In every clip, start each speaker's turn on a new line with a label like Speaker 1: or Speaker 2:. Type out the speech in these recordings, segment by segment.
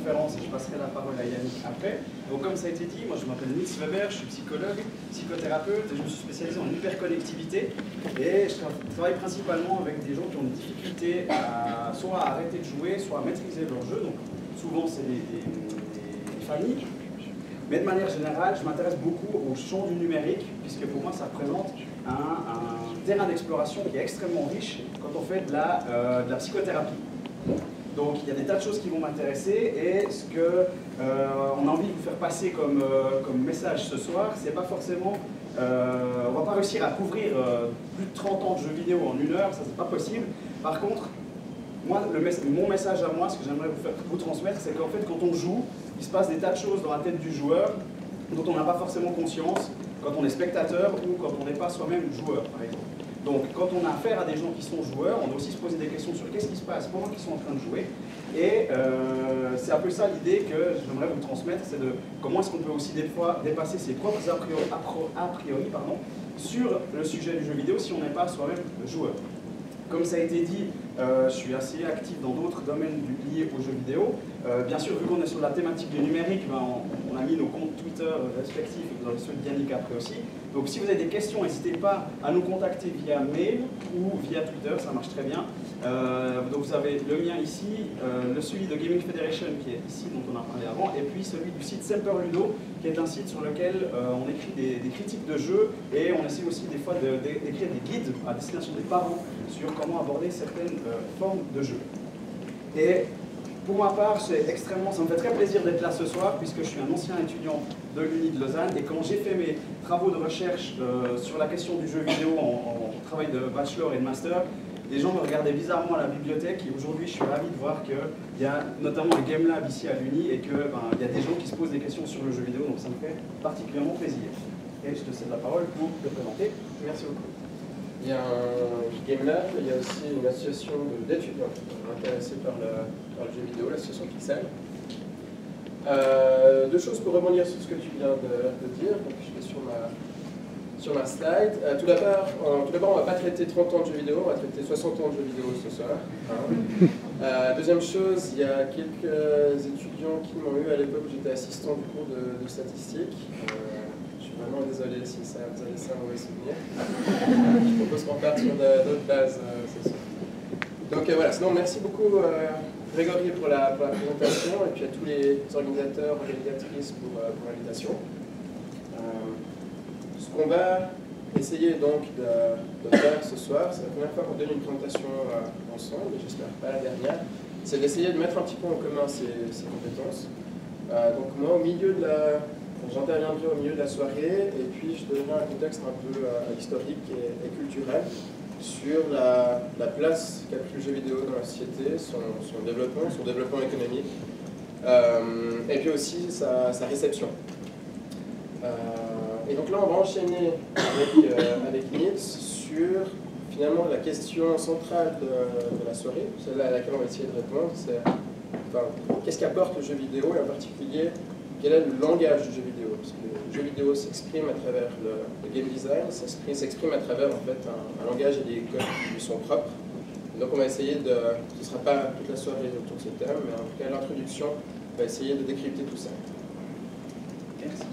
Speaker 1: conférence et je passerai la parole à Yannick après. Donc comme ça a été dit, moi je m'appelle Nils Weber, je suis psychologue, psychothérapeute et je me suis spécialisé en hyperconnectivité et je travaille principalement avec des gens qui ont des difficultés soit à arrêter de jouer, soit à maîtriser leur jeu. Donc souvent c'est des familles. Mais de manière générale, je m'intéresse beaucoup au champ du numérique, puisque pour moi, ça représente un terrain d'exploration qui est extrêmement riche quand on fait de la psychothérapie. Donc, il y a des tas de choses qui vont m'intéresser, et ce qu'on a envie de vous faire passer comme message ce soir, c'est pas forcément... on ne va pas réussir à couvrir plus de 30 ans de jeux vidéo en 1 heure, ça c'est pas possible. Par contre, moi, mon message à moi, ce que j'aimerais vous transmettre, c'est qu'en fait, quand on joue, il se passe des tas de choses dans la tête du joueur dont on n'a pas forcément conscience quand on est spectateur ou quand on n'est pas soi-même joueur, par exemple. Donc, quand on a affaire à des gens qui sont joueurs, on doit aussi se poser des questions sur qu'est-ce qui se passe pendant qu'ils sont en train de jouer. Et c'est un peu ça l'idée que j'aimerais vous transmettre, c'est de comment est-ce qu'on peut aussi des fois dépasser ses propres a priori sur le sujet du jeu vidéo si on n'est pas soi-même joueur. Comme ça a été dit, je suis assez actif dans d'autres domaines liés aux jeux vidéo. Bien sûr, vu qu'on est sur la thématique du numérique, ben, on a mis nos comptes Twitter respectifs, et vous aurez ceux de Yannick après aussi. Donc si vous avez des questions, n'hésitez pas à nous contacter via mail ou via Twitter, ça marche très bien. Donc vous avez le mien ici, celui de Gaming Federation qui est ici, dont on a parlé avant, et puis celui du site Semperludo, qui est un site sur lequel on écrit des critiques de jeux, et on essaie aussi des fois d'écrire des guides à destination des parents sur comment aborder certaines formes de jeux. Et pour ma part, ça me fait très plaisir d'être là ce soir, puisque je suis un ancien étudiant de l'Uni de Lausanne, et quand j'ai fait mes travaux de recherche sur la question du jeu vidéo en travail de bachelor et de master, les gens me regardaient bizarrement à la bibliothèque, et aujourd'hui je suis ravi de voir qu'il y a notamment un Game Lab ici à l'Uni, et qu'il y a des gens qui se posent des questions sur le jeu vidéo, donc ça me fait particulièrement plaisir. Et je te cède la parole pour te présenter. Merci beaucoup.
Speaker 2: Il y a un Game Lab, il y a aussi une association d'étudiants intéressés par le jeu vidéo, l'association Pixel. 2 choses pour rebondir sur ce que tu viens de dire. Donc, je vais sur ma slide. Tout d'abord, on ne va pas traiter 30 ans de jeux vidéo, on va traiter 60 ans de jeux vidéo ce soir. Deuxième chose, il y a quelques étudiants qui m'ont eu à l'époque où j'étais assistant du cours de statistiques. Je suis vraiment désolé si ça vous a laissé un mauvais souvenir. Je propose qu'on parte sur d'autres bases ce soir. Donc voilà, sinon merci beaucoup Grégory pour la présentation et puis à tous les organisateurs, organisatrices pour l'invitation. Ce qu'on va essayer donc de faire ce soir, c'est la première fois qu'on donne une présentation ensemble, et j'espère pas la dernière, c'est d'essayer de mettre un petit peu en commun ces compétences. Donc moi, j'interviendrai au milieu de la soirée, et puis je donnerai un contexte un peu historique et culturel sur la place qu'a pris le jeu vidéo dans la société, son développement économique, et puis aussi sa réception. Et donc là, on va enchaîner avec Nils sur finalement la question centrale de la soirée, celle à laquelle on va essayer de répondre, c'est qu'est-ce qu'apporte le jeu vidéo, et en particulier, quel est le langage du jeu vidéo? Parce que le jeu vidéo s'exprime à travers le game design, s'exprime à travers en fait un langage et des codes qui lui sont propres. Et donc on va essayer ce ne sera pas toute la soirée autour de ce thème, mais en tout cas l'introduction, on va essayer de décrypter tout ça.
Speaker 1: Merci.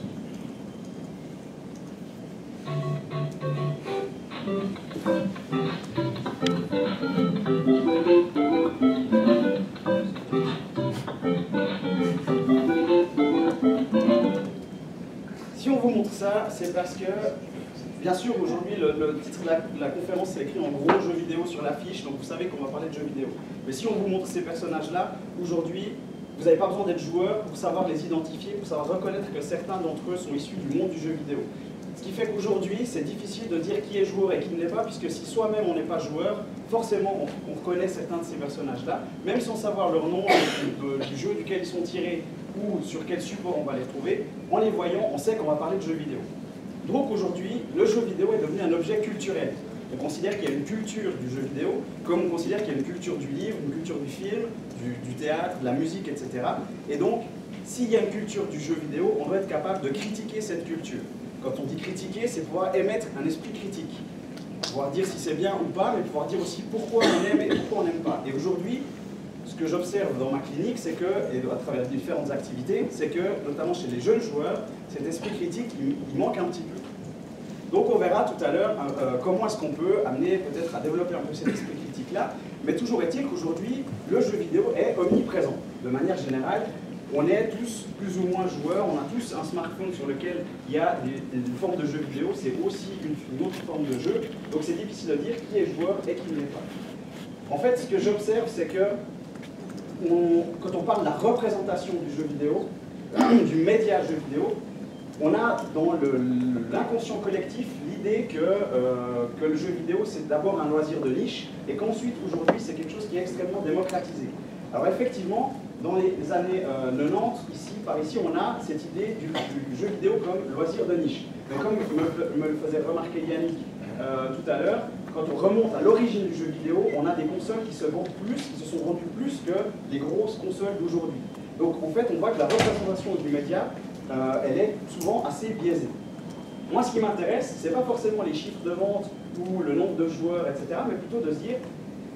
Speaker 1: Si on vous montre ça, c'est parce que, bien sûr, aujourd'hui, le titre de la conférence, c'est écrit en gros jeux vidéo sur l'affiche, donc vous savez qu'on va parler de jeux vidéo. Mais si on vous montre ces personnages-là, aujourd'hui, vous n'avez pas besoin d'être joueur pour savoir les identifier, pour savoir reconnaître que certains d'entre eux sont issus du monde du jeu vidéo. Ce qui fait qu'aujourd'hui, c'est difficile de dire qui est joueur et qui ne l'est pas, puisque si soi-même on n'est pas joueur, forcément on reconnaît certains de ces personnages-là, même sans savoir leur nom, du jeu duquel ils sont tirés ou sur quel support on va les trouver. En les voyant, on sait qu'on va parler de jeux vidéo. Donc aujourd'hui, le jeu vidéo est devenu un objet culturel. On considère qu'il y a une culture du jeu vidéo, comme on considère qu'il y a une culture du livre, une culture du film, du théâtre, de la musique, etc. Et donc, s'il y a une culture du jeu vidéo, on doit être capable de critiquer cette culture. Quand on dit critiquer, c'est pouvoir émettre un esprit critique. Pouvoir dire si c'est bien ou pas, mais pouvoir dire aussi pourquoi on aime et pourquoi on n'aime pas. Et aujourd'hui, ce que j'observe dans ma clinique, c'est que, et à travers différentes activités, c'est que, notamment chez les jeunes joueurs, cet esprit critique, il manque un petit peu. Donc on verra tout à l'heure comment est-ce qu'on peut amener peut-être à développer un peu cet esprit critique-là, mais toujours est-il qu'aujourd'hui, le jeu vidéo est omniprésent. De manière générale, on est tous plus ou moins joueurs, on a tous un smartphone sur lequel il y a une forme de jeu vidéo, c'est aussi une autre forme de jeu, donc c'est difficile de dire qui est joueur et qui ne l'est pas. En fait, ce que j'observe, c'est que quand on parle de la représentation du jeu vidéo, du média jeu vidéo, on a dans l'inconscient collectif l'idée que le jeu vidéo c'est d'abord un loisir de niche et qu'ensuite aujourd'hui c'est quelque chose qui est extrêmement démocratisé. Alors effectivement, dans les années 90, par ici, on a cette idée du jeu vidéo comme loisir de niche. Mais comme me le faisait remarquer Yannick tout à l'heure, quand on remonte à l'origine du jeu vidéo, on a des consoles qui se vendent plus, qui se sont vendues plus que les grosses consoles d'aujourd'hui. Donc en fait, on voit que la représentation du média, elle est souvent assez biaisée. Moi, ce qui m'intéresse, ce n'est pas forcément les chiffres de vente ou le nombre de joueurs, etc., mais plutôt de se dire,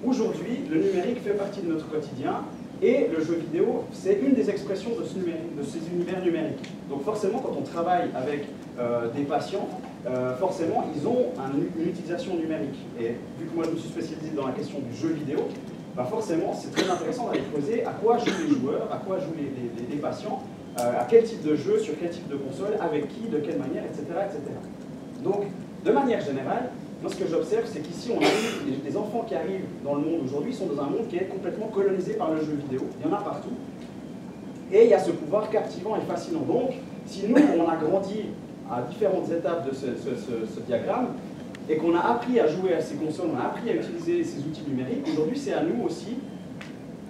Speaker 1: aujourd'hui, le numérique fait partie de notre quotidien, et le jeu vidéo, c'est une des expressions de ces univers numériques. Donc forcément, quand on travaille avec des patients, forcément, ils ont une utilisation numérique. Et vu que moi, je me suis spécialisé dans la question du jeu vidéo, bah forcément, c'est très intéressant d'aller creuser à quoi jouent les joueurs, à quoi jouent les patients, à quel type de jeu, sur quel type de console, avec qui, de quelle manière, etc., etc. Donc, de manière générale, moi, ce que j'observe, c'est qu'ici, on arrive, les enfants qui arrivent dans le monde aujourd'hui sont dans un monde qui est complètement colonisé par le jeu vidéo. Il y en a partout. Et il y a ce pouvoir captivant et fascinant. Donc, si nous, on a grandi à différentes étapes de ce diagramme, et qu'on a appris à jouer à ces consoles, on a appris à utiliser ces outils numériques, aujourd'hui, c'est à nous aussi,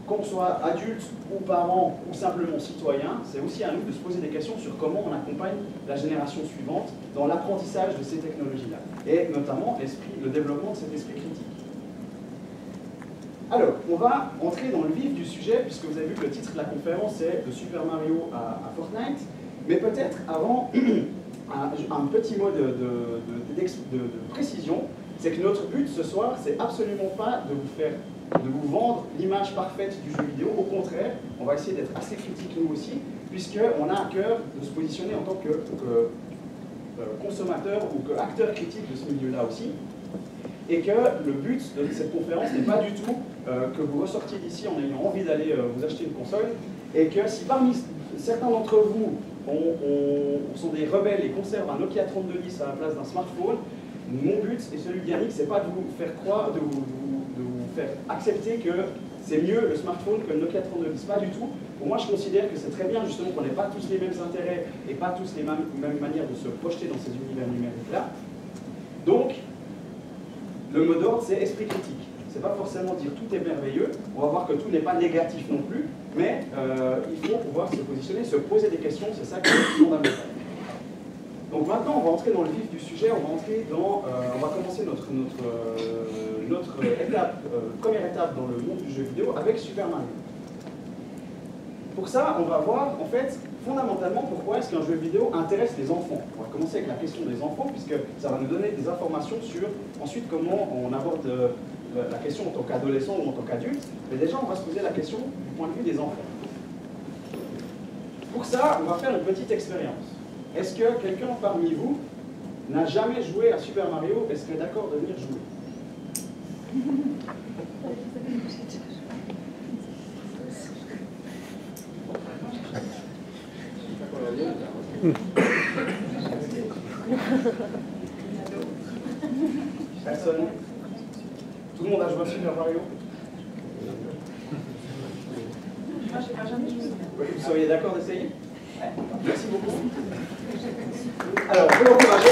Speaker 1: qu'on soit adulte ou parents ou simplement citoyens, c'est aussi à nous de se poser des questions sur comment on accompagne la génération suivante dans l'apprentissage de ces technologies-là, et notamment le développement de cet esprit critique. Alors, on va entrer dans le vif du sujet, puisque vous avez vu que le titre de la conférence c'est de Super Mario à Fortnite, mais peut-être avant, un petit mot de précision, c'est que notre but ce soir, c'est absolument pas de vous vendre l'image parfaite du jeu vidéo. Au contraire, on va essayer d'être assez critique nous aussi, puisqu'on a à cœur de se positionner en tant que consommateur ou qu'acteur critique de ce milieu-là aussi. Et que le but de cette conférence n'est pas du tout que vous ressortiez d'ici en ayant envie d'aller vous acheter une console, et que si parmi certains d'entre vous sont des rebelles et conservent un Nokia 3210 à la place d'un smartphone, mon but et celui de Yannick, c'est pas de vous faire croire, de vous faire accepter que c'est mieux le smartphone que le Nokia 3210, pas du tout. Pour moi, je considère que c'est très bien justement qu'on n'ait pas tous les mêmes intérêts et pas tous les mêmes manières de se projeter dans ces univers numériques-là. Donc, le mot d'ordre, c'est esprit critique. C'est pas forcément dire tout est merveilleux, on va voir que tout n'est pas négatif non plus, mais il faut pouvoir se positionner, se poser des questions, c'est ça qui est fondamental. Donc maintenant, on va entrer dans le vif du sujet, on va commencer notre étape, première étape dans le monde du jeu vidéo avec Super Mario. Pour ça, on va voir en fait fondamentalement pourquoi est-ce qu'un jeu vidéo intéresse les enfants. On va commencer avec la question des enfants puisque ça va nous donner des informations sur ensuite comment on aborde la question en tant qu'adolescent ou en tant qu'adulte. Mais déjà, on va se poser la question du point de vue des enfants. Pour ça, on va faire une petite expérience. Est-ce que quelqu'un parmi vous n'a jamais joué à Super Mario? Est-ce qu'il est d'accord de venir jouer? Personne? Tout le monde a joué à Super Mario?
Speaker 3: Moi, je n'ai pas jamais joué.
Speaker 1: Vous seriez d'accord d'essayer? Merci beaucoup. Alors, je vais l'encourager.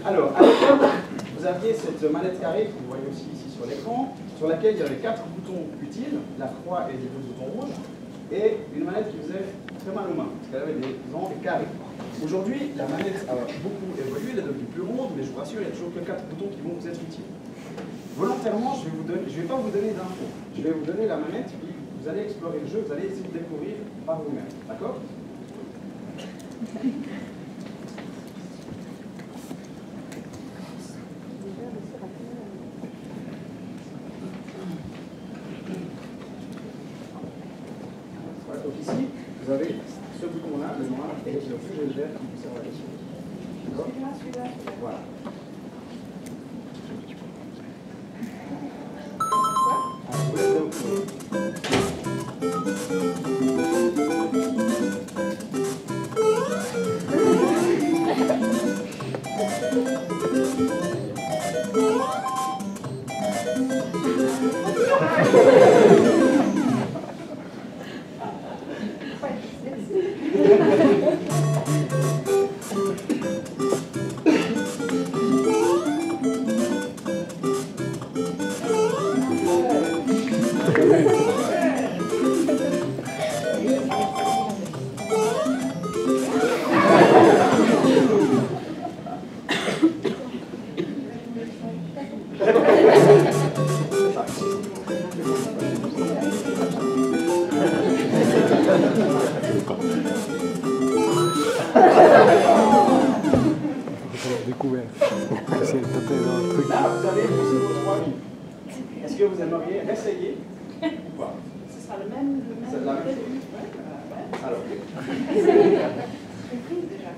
Speaker 1: Alors, à l'époque, vous aviez cette manette carrée que vous voyez aussi ici sur l'écran, sur laquelle il y avait 4 boutons utiles, la croix et les 2 boutons rouges, et une manette qui faisait très mal aux mains, parce qu'elle avait des angles carrés. Aujourd'hui, la manette a beaucoup évolué, elle est devenue plus ronde, mais je vous rassure, il y a toujours que 4 boutons qui vont vous être utiles. Volontairement, je ne vais pas vous donner d'infos. Je vais vous donner la manette, puis vous allez explorer le jeu, vous allez essayer de découvrir par vous-même. D'accord? Et le rouge et le vert qui vous servent à l'équilibre. D'accord?
Speaker 3: Celui-là.
Speaker 1: Voilà.
Speaker 4: Découvert. Essayer de taper dans le truc.
Speaker 1: Là, vous avez poussé vos 3 minutes. Est-ce que vous aimeriez réessayer ou pas?
Speaker 3: Ce sera le même.
Speaker 1: C'est la même chose.
Speaker 3: début.
Speaker 1: Alors,
Speaker 3: J'ai pris déjà.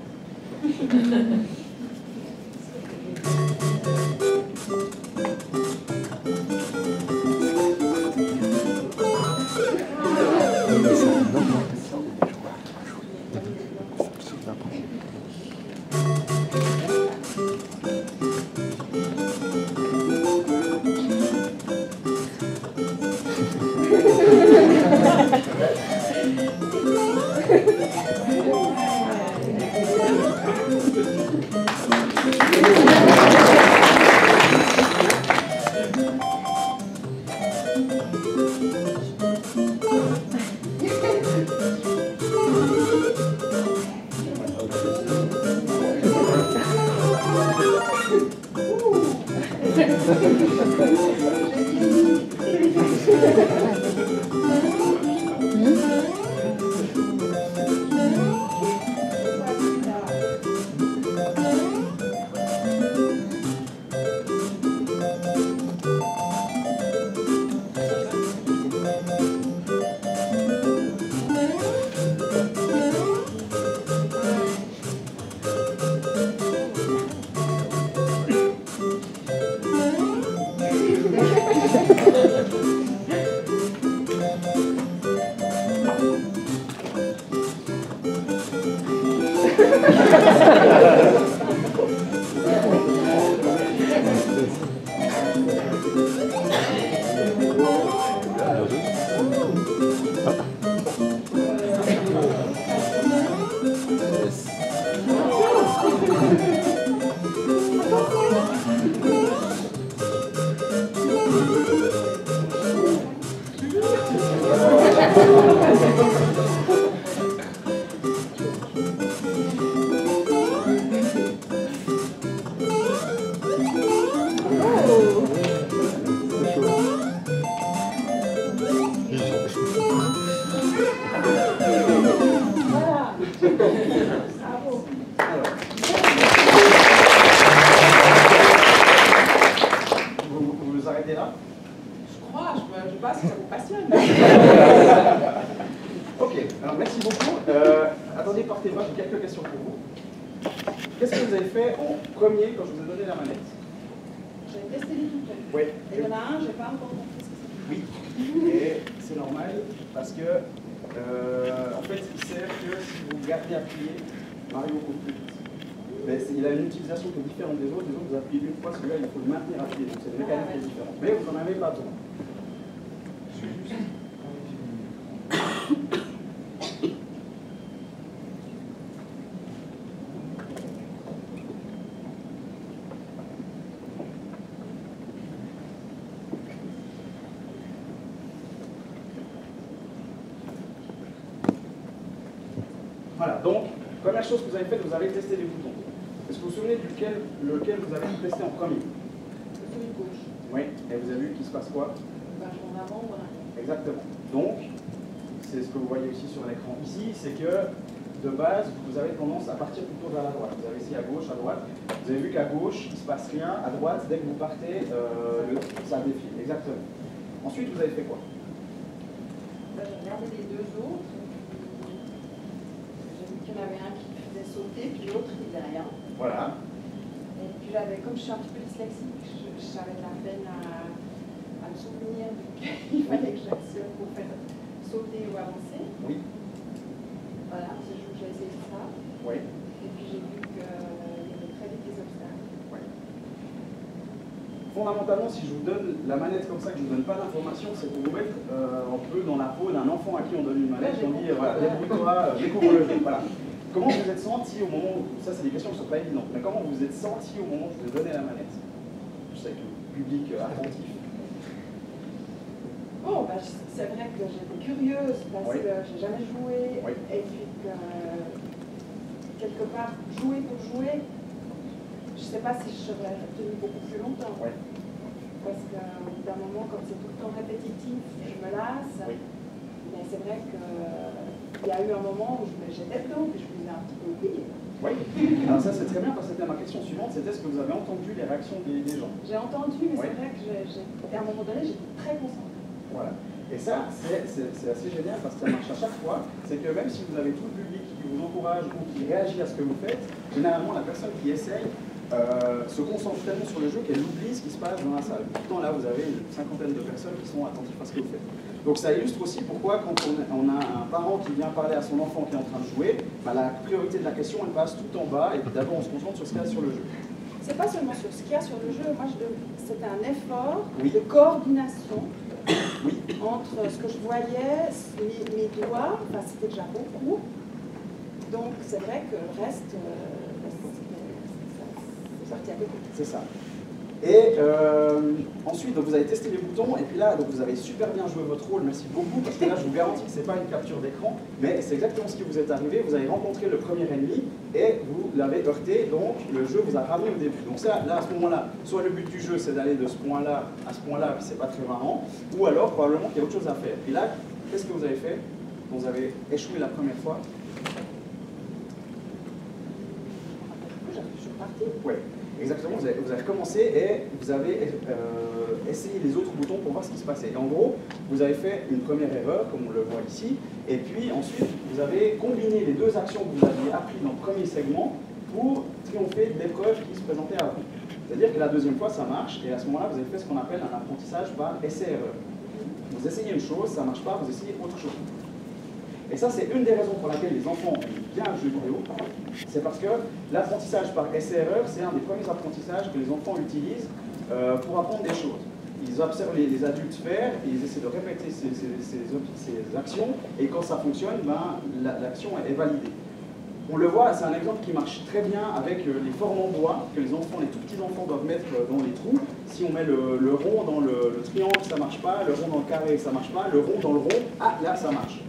Speaker 1: Vous arrêtez là?
Speaker 3: Je crois, je sais pas si ça vous passionne.
Speaker 1: Ok, alors merci beaucoup. Attendez, partez-moi, j'ai quelques questions pour vous. Qu'est-ce que vous avez fait en premier quand je vous ai donné la manette?
Speaker 3: J'ai testé les tout
Speaker 1: Oui.
Speaker 3: Et il y en a un, j'ai pas encore compris ce que c'est.
Speaker 1: Oui, et c'est normal parce que en fait il sert que si vous gardez appuyé, Mario court plus vite. Mais il a une utilisation qui est différente des autres. Les autres, vous appuyez une fois, celui-là il faut le maintenir appuyé. Donc c'est une mécanique qui est différente. Mais vous n'en avez pas besoin. Voilà, donc, première chose que vous avez faite, vous avez testé les boutons. Est-ce que vous vous souvenez lequel vous avez testé en premier?
Speaker 3: Celui de gauche.
Speaker 1: Oui, et vous avez vu qu'il se passe quoi?
Speaker 3: Ben, je vais en avant ou en arrière.
Speaker 1: Exactement. Donc, c'est ce que vous voyez aussi sur l'écran ici, c'est que de base, vous avez tendance à partir plutôt vers la droite. Vous avez ici à gauche, à droite. Vous avez vu qu'à gauche, il ne se passe rien. À droite, dès que vous partez, ça défile. Exactement. Ensuite, vous avez fait quoi?
Speaker 3: Ben, j'ai regardé les deux autres. J'ai vu qu'il y en avait un qui sauter, puis l'autre, il est derrière.
Speaker 1: Voilà.
Speaker 3: Et puis comme je suis un petit peu dyslexique, j'avais de la peine à me souvenir qu'il fallait que j'actionne pour faire sauter ou avancer.
Speaker 1: Oui.
Speaker 3: Voilà, j'ai essayé ça.
Speaker 1: Oui.
Speaker 3: Et puis j'ai vu qu'il y avait très vite des obstacles.
Speaker 1: Oui. Fondamentalement, si je vous donne la manette comme ça, que je ne vous donne pas d'informations, c'est pour vous mettre un peu dans la peau d'un enfant à qui on donne une manette et on dit voilà, débrouille-toi, découvre le jeu. Voilà. Comment vous êtes senti au moment où, ça c'est des questions qui ne sont pas évidentes, mais comment vous êtes senti au moment où je vous ai donné la manette? Je sais que le public attentif.
Speaker 3: Bon, bah, c'est vrai que j'étais curieuse parce
Speaker 1: Oui.
Speaker 3: que j'ai jamais joué
Speaker 1: Oui.
Speaker 3: et puis que quelque part jouer pour jouer, je sais pas si je serais tenu beaucoup plus longtemps.
Speaker 1: Oui.
Speaker 3: Parce qu'à d'un moment, comme c'est tout le temps répétitif, je me lasse.
Speaker 1: Oui.
Speaker 3: Mais c'est vrai qu'il y a eu un moment où j'étais dedans et je me disais un petit peu oublié.
Speaker 1: Oui. Alors ça c'est très bien parce que c'était ma question suivante, c'était est-ce que vous avez entendu les réactions des gens?
Speaker 3: J'ai entendu, mais
Speaker 1: Oui.
Speaker 3: c'est vrai que à un moment donné, j'étais très concentrée.
Speaker 1: Voilà. Et ça, c'est assez génial parce que ça marche à chaque fois. C'est que même si vous avez tout le public qui vous encourage ou qui réagit à ce que vous faites, généralement la personne qui essaye se concentre tellement sur le jeu qu'elle oublie ce qui se passe dans la salle. Pourtant là, vous avez une cinquantaine de personnes qui sont attentives à ce que vous faites. Donc ça illustre aussi pourquoi quand on a un parent qui vient parler à son enfant qui est en train de jouer, bah, la priorité de la question elle passe tout en bas et puis d'abord on se concentre sur ce qu'il y a sur le jeu.
Speaker 3: C'est pas seulement sur ce qu'il y a sur le jeu, moi c'était un effort
Speaker 1: Oui.
Speaker 3: de coordination
Speaker 1: Oui.
Speaker 3: entre ce que je voyais, mes doigts, enfin c'était déjà beaucoup. Donc c'est vrai que le reste, c'est parti à côté.
Speaker 1: C'est ça. Et ensuite, donc, vous avez testé les boutons, et puis là, donc, vous avez super bien joué votre rôle, merci beaucoup, parce que là, je vous garantis que ce n'est pas une capture d'écran, mais c'est exactement ce qui vous est arrivé. Vous avez rencontré le premier ennemi, et vous l'avez heurté, donc le jeu vous a ramené au début. Donc ça, là, à ce moment-là, soit le but du jeu, c'est d'aller de ce point-là à ce point-là, puis c'est pas très marrant, ou alors, probablement qu'il y a autre chose à faire. Et là, qu'est-ce que vous avez fait? Vous avez échoué la première fois.
Speaker 3: Je suis repartie.
Speaker 1: Oui, exactement. Vous avez recommencé et vous avez essayé les autres boutons pour voir ce qui se passait. Et en gros, vous avez fait une première erreur, comme on le voit ici, et puis ensuite, vous avez combiné les deux actions que vous aviez apprises dans le premier segment pour triompher de l'épreuve qui se présentait à vous. C'est-à-dire que la deuxième fois, ça marche, et à ce moment-là, vous avez fait ce qu'on appelle un apprentissage par essai-erreur. Vous essayez une chose, ça ne marche pas, vous essayez autre chose. Et ça, c'est une des raisons pour laquelle les enfants aiment bien le jeu vidéo. C'est parce que l'apprentissage par essai-erreur, c'est un des premiers apprentissages que les enfants utilisent pour apprendre des choses. Ils observent les adultes faire, et ils essaient de répéter ces actions, et quand ça fonctionne, ben, l'action est validée. On le voit, c'est un exemple qui marche très bien avec les formes en bois que les tout petits enfants doivent mettre dans les trous. Si on met le rond dans le triangle, ça ne marche pas, le rond dans le carré, ça ne marche pas, le rond dans le rond, ah là, ça marche.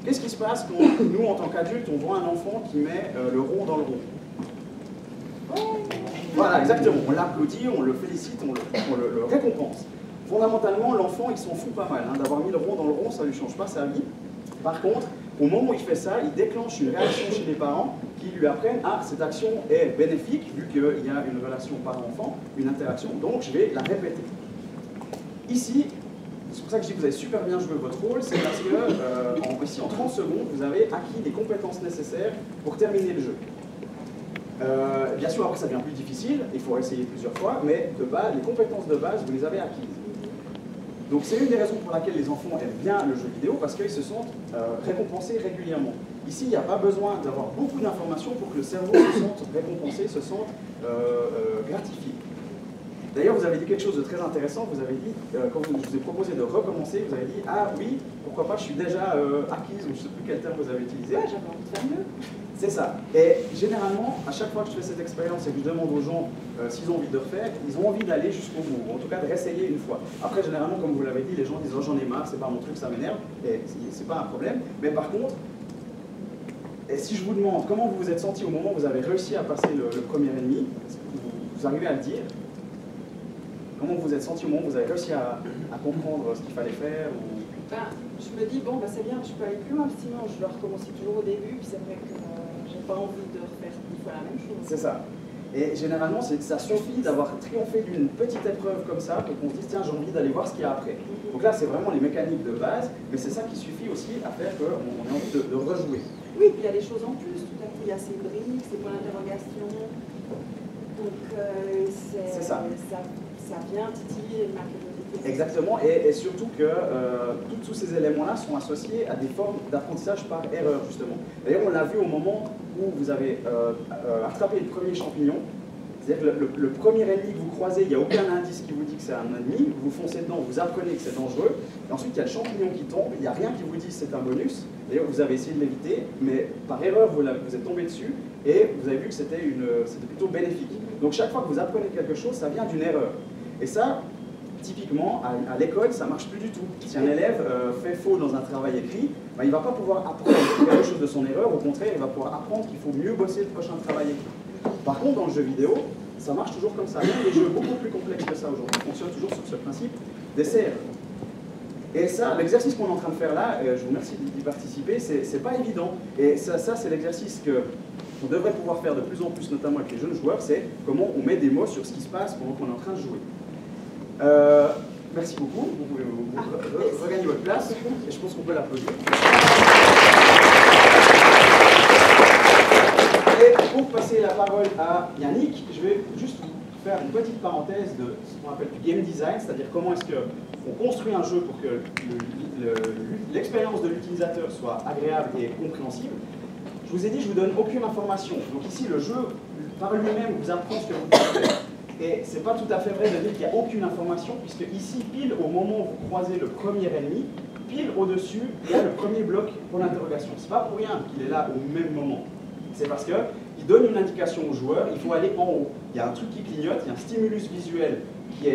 Speaker 1: Qu'est-ce qui se passe quand nous, en tant qu'adultes, on voit un enfant qui met le rond dans le rond? Voilà, exactement. On l'applaudit, on le félicite, on le récompense. Fondamentalement, l'enfant, il s'en fout pas mal. Hein, d'avoir mis le rond dans le rond, ça ne lui change pas sa vie. Par contre, au moment où il fait ça, il déclenche une réaction chez les parents qui lui apprennent « Ah, cette action est bénéfique, vu qu'il y a une relation parent-enfant, une interaction, donc je vais la répéter. » Ici, c'est pour ça que je dis que vous avez super bien joué votre rôle, c'est parce que ici, en 30 secondes, vous avez acquis les compétences nécessaires pour terminer le jeu. Bien sûr, après ça devient plus difficile, il faut essayer plusieurs fois, mais de base, les compétences de base, vous les avez acquises. Donc c'est une des raisons pour laquelle les enfants aiment bien le jeu vidéo, parce qu'ils se sentent récompensés régulièrement. Ici, il n'y a pas besoin d'avoir beaucoup d'informations pour que le cerveau se sente récompensé, se sente gratifié. D'ailleurs, vous avez dit quelque chose de très intéressant, vous avez dit, quand je vous ai proposé de recommencer, vous avez dit « Ah oui, pourquoi pas, je suis déjà acquise », ou je ne sais plus quel terme vous avez utilisé.
Speaker 3: Ouais, j'avais envie de faire mieux.
Speaker 1: C'est ça. Et généralement, à chaque fois que je fais cette expérience et que je demande aux gens s'ils ont envie de refaire, ils ont envie d'aller jusqu'au bout, ou en tout cas de réessayer une fois. Après, généralement, comme vous l'avez dit, les gens disent « Oh, j'en ai marre, c'est pas mon truc, ça m'énerve », et c'est pas un problème. Mais par contre, et si je vous demande comment vous vous êtes senti au moment où vous avez réussi à passer le premier ennemi, est-ce que vous arrivez à le dire? Comment vous vous êtes senti au moment où vous avez réussi à comprendre ce qu'il fallait faire ou...
Speaker 3: Ben, je me dis, bon, ben, c'est bien, je peux aller plus loin, sinon je dois recommencer toujours au début, puis c'est vrai que j'ai pas envie de refaire 10 fois la même chose.
Speaker 1: C'est ça. Et généralement, ça suffit d'avoir triomphé d'une petite épreuve comme ça pour qu'on se dise tiens, j'ai envie d'aller voir ce qu'il y a après. Donc là, c'est vraiment les mécaniques de base, mais c'est ça qui suffit aussi à faire qu'on ait envie de rejouer.
Speaker 3: Oui, puis il y a des choses en plus. Tout à coup, il y a ces briques, ces points d'interrogation. Donc,
Speaker 1: c'est ça.
Speaker 3: Ça vient titiller ma curiosité.
Speaker 1: Exactement, et surtout que tous ces éléments-là sont associés à des formes d'apprentissage par erreur, justement. D'ailleurs, on l'a vu au moment où vous avez attrapé le premier champignon. C'est-à-dire que le premier ennemi que vous croisez, il n'y a aucun indice qui vous dit que c'est un ennemi, vous foncez dedans, vous apprenez que c'est dangereux, et ensuite il y a le champignon qui tombe, il n'y a rien qui vous dit que c'est un bonus. D'ailleurs, vous avez essayé de l'éviter, mais par erreur, vous êtes tombé dessus, et vous avez vu que c'était plutôt bénéfique. Donc chaque fois que vous apprenez quelque chose, ça vient d'une erreur. Et ça, typiquement, à l'école, ça ne marche plus du tout. Si un élève fait faux dans un travail écrit, ben, il ne va pas pouvoir apprendre quelque chose de son erreur, au contraire, il va pouvoir apprendre qu'il faut mieux bosser le prochain travail écrit. Par contre, dans le jeu vidéo, ça marche toujours comme ça. Même les jeux beaucoup plus complexes que ça aujourd'hui fonctionnent toujours sur ce principe d'essai. Et ça, l'exercice qu'on est en train de faire là, je vous remercie d'y participer, c'est pas évident. Et ça c'est l'exercice qu'on devrait pouvoir faire de plus en plus, notamment avec les jeunes joueurs, c'est comment on met des mots sur ce qui se passe pendant qu'on est en train de jouer. Merci beaucoup, vous pouvez regagner votre place, et je pense qu'on peut l'applaudir. Et pour passer la parole à Yannick, je vais juste vous faire une petite parenthèse de ce qu'on appelle du game design, c'est-à-dire comment est-ce qu'on construit un jeu pour que l'expérience de l'utilisateur soit agréable et compréhensible. Je vous ai dit, je ne vous donne aucune information. Donc ici, le jeu, par lui-même, vous apprend ce que vous pouvez faire. Et ce n'est pas tout à fait vrai de dire qu'il n'y a aucune information, puisque ici, pile au moment où vous croisez le premier ennemi, pile au-dessus, il y a le premier bloc pour l'interrogation. Ce n'est pas pour rien qu'il est là au même moment. C'est parce qu'il donne une indication au joueur, il faut aller en haut. Il y a un truc qui clignote, il y a un stimulus visuel qui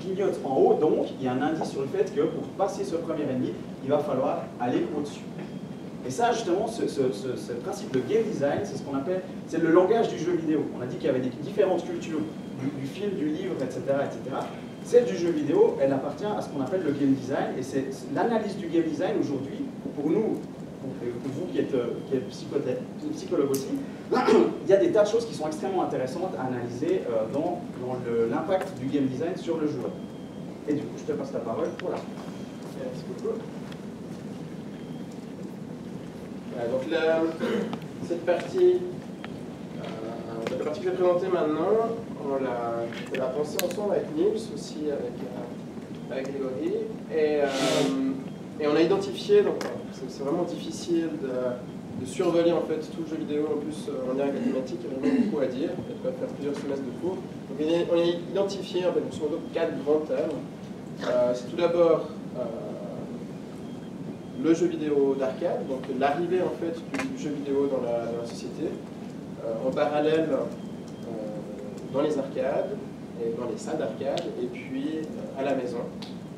Speaker 1: clignote en haut, donc il y a un indice sur le fait que pour passer ce premier ennemi, il va falloir aller au-dessus. Et ça, justement, ce principe de game design, c'est ce qu'on appelle, c'est le langage du jeu vidéo. On a dit qu'il y avait des différentes cultures, du film, du livre, etc., etc. Celle du jeu vidéo, elle appartient à ce qu'on appelle le game design, et c'est l'analyse du game design aujourd'hui, pour nous, pour vous qui êtes psychologue aussi, il y a des tas de choses qui sont extrêmement intéressantes à analyser dans l'impact du game design sur le joueur. Et du coup, je te passe la parole pour la suite.
Speaker 2: Merci beaucoup. Donc cette partie, la partie que je vais présenter maintenant, on l'a pensée ensemble avec Nils, aussi avec Grégory, et on a identifié, donc c'est vraiment difficile de survoler en fait tout le jeu vidéo, en plus en lien avec la thématique, il y a vraiment beaucoup à dire, on va faire plusieurs semestres de cours. Donc on a identifié en fait, grosso modo 4 grands thèmes. C'est tout d'abord le jeu vidéo d'arcade, donc l'arrivée en fait du jeu vidéo dans la société, en parallèle dans les arcades, et dans les salles d'arcade, et puis à la maison,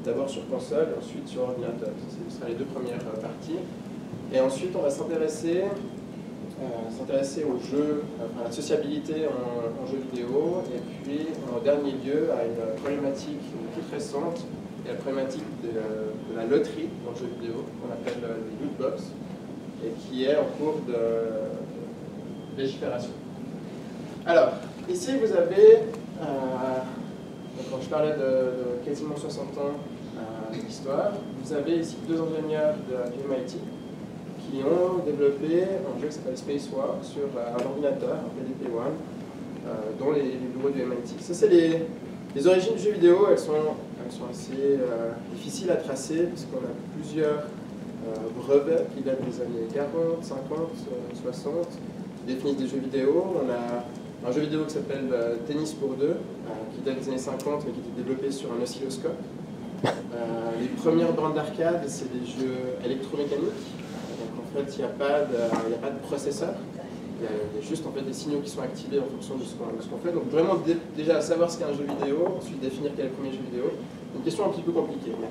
Speaker 2: d'abord sur console, et ensuite sur ordinateur. Ce sera les deux premières parties. Et ensuite, on va s'intéresser au jeu, à la sociabilité en jeu vidéo, et puis en dernier lieu à une problématique toute récente, et la problématique de la loterie dans le jeu vidéo, qu'on appelle les loot box, et qui est en cours de légifération. Alors, ici vous avez, quand je parlais de quasiment 60 ans d'histoire, vous avez ici deux ingénieurs du MIT qui ont développé un jeu qui s'appelle Space War sur un ordinateur, un PDP-1, dont les bureaux du MIT. Ça, c'est les origines du jeu vidéo, elles sont assez difficiles à tracer, puisqu'on a plusieurs brevets qui datent des années 40, 50, 60, qui définissent des jeux vidéo. On a un jeu vidéo qui s'appelle Tennis pour deux, qui date des années 50, mais qui était développé sur un oscilloscope. Les premières bandes d'arcade, c'est des jeux électromécaniques. Donc en fait, il n'y a pas de processeur. Il y a juste en fait, des signaux qui sont activés en fonction de ce qu'on fait. Donc vraiment, déjà, savoir ce qu'est un jeu vidéo, ensuite définir quel est le premier jeu vidéo. Une question un petit peu compliquée. Mais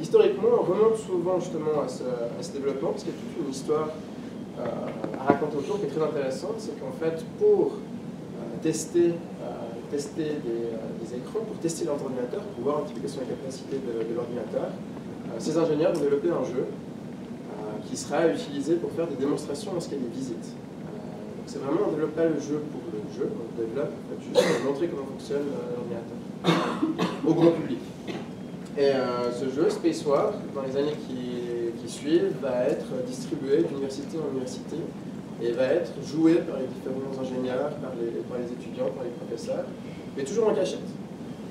Speaker 2: historiquement, on remonte souvent justement à ce développement, parce qu'il y a toute une histoire à raconter autour qui est très intéressante. C'est qu'en fait, pour tester des écrans, pour tester leurs ordinateurs, pour voir un petit peu quelles sont les capacités de l'ordinateur, ces ingénieurs ont développé un jeu qui sera utilisé pour faire des démonstrations lorsqu'il y a des visites. c'est vraiment, on ne développe pas le jeu pour le jeu, on développe en fait, juste pour montrer comment fonctionne l'ordinateur au grand public. Et ce jeu, Space War, dans les années qui suivent, va être distribué d'université en université et va être joué par les différents ingénieurs, par les étudiants, par les professeurs, mais toujours en cachette.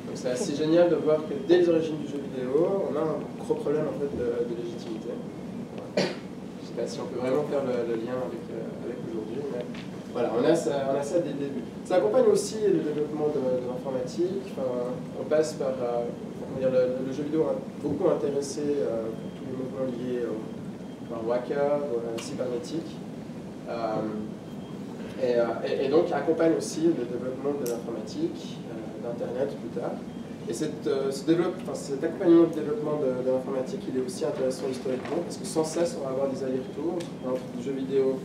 Speaker 2: Donc c'est assez génial de voir que dès les origines du jeu vidéo, on a un gros problème en fait, de légitimité. Je ne sais pas si on peut vraiment faire le lien avec aujourd'hui, mais voilà, on a ça dès le début. Ça accompagne aussi le développement de l'informatique. Enfin, on passe par... le jeu vidéo a beaucoup intéressé tous les mouvements liés au hacker, à la cybernétique. Et donc accompagne aussi le développement de l'informatique, d'Internet plus tard. Et cet accompagnement du développement de l'informatique, il est aussi intéressant historiquement, parce que sans cesse, on va avoir des allers-retours entre des jeux vidéo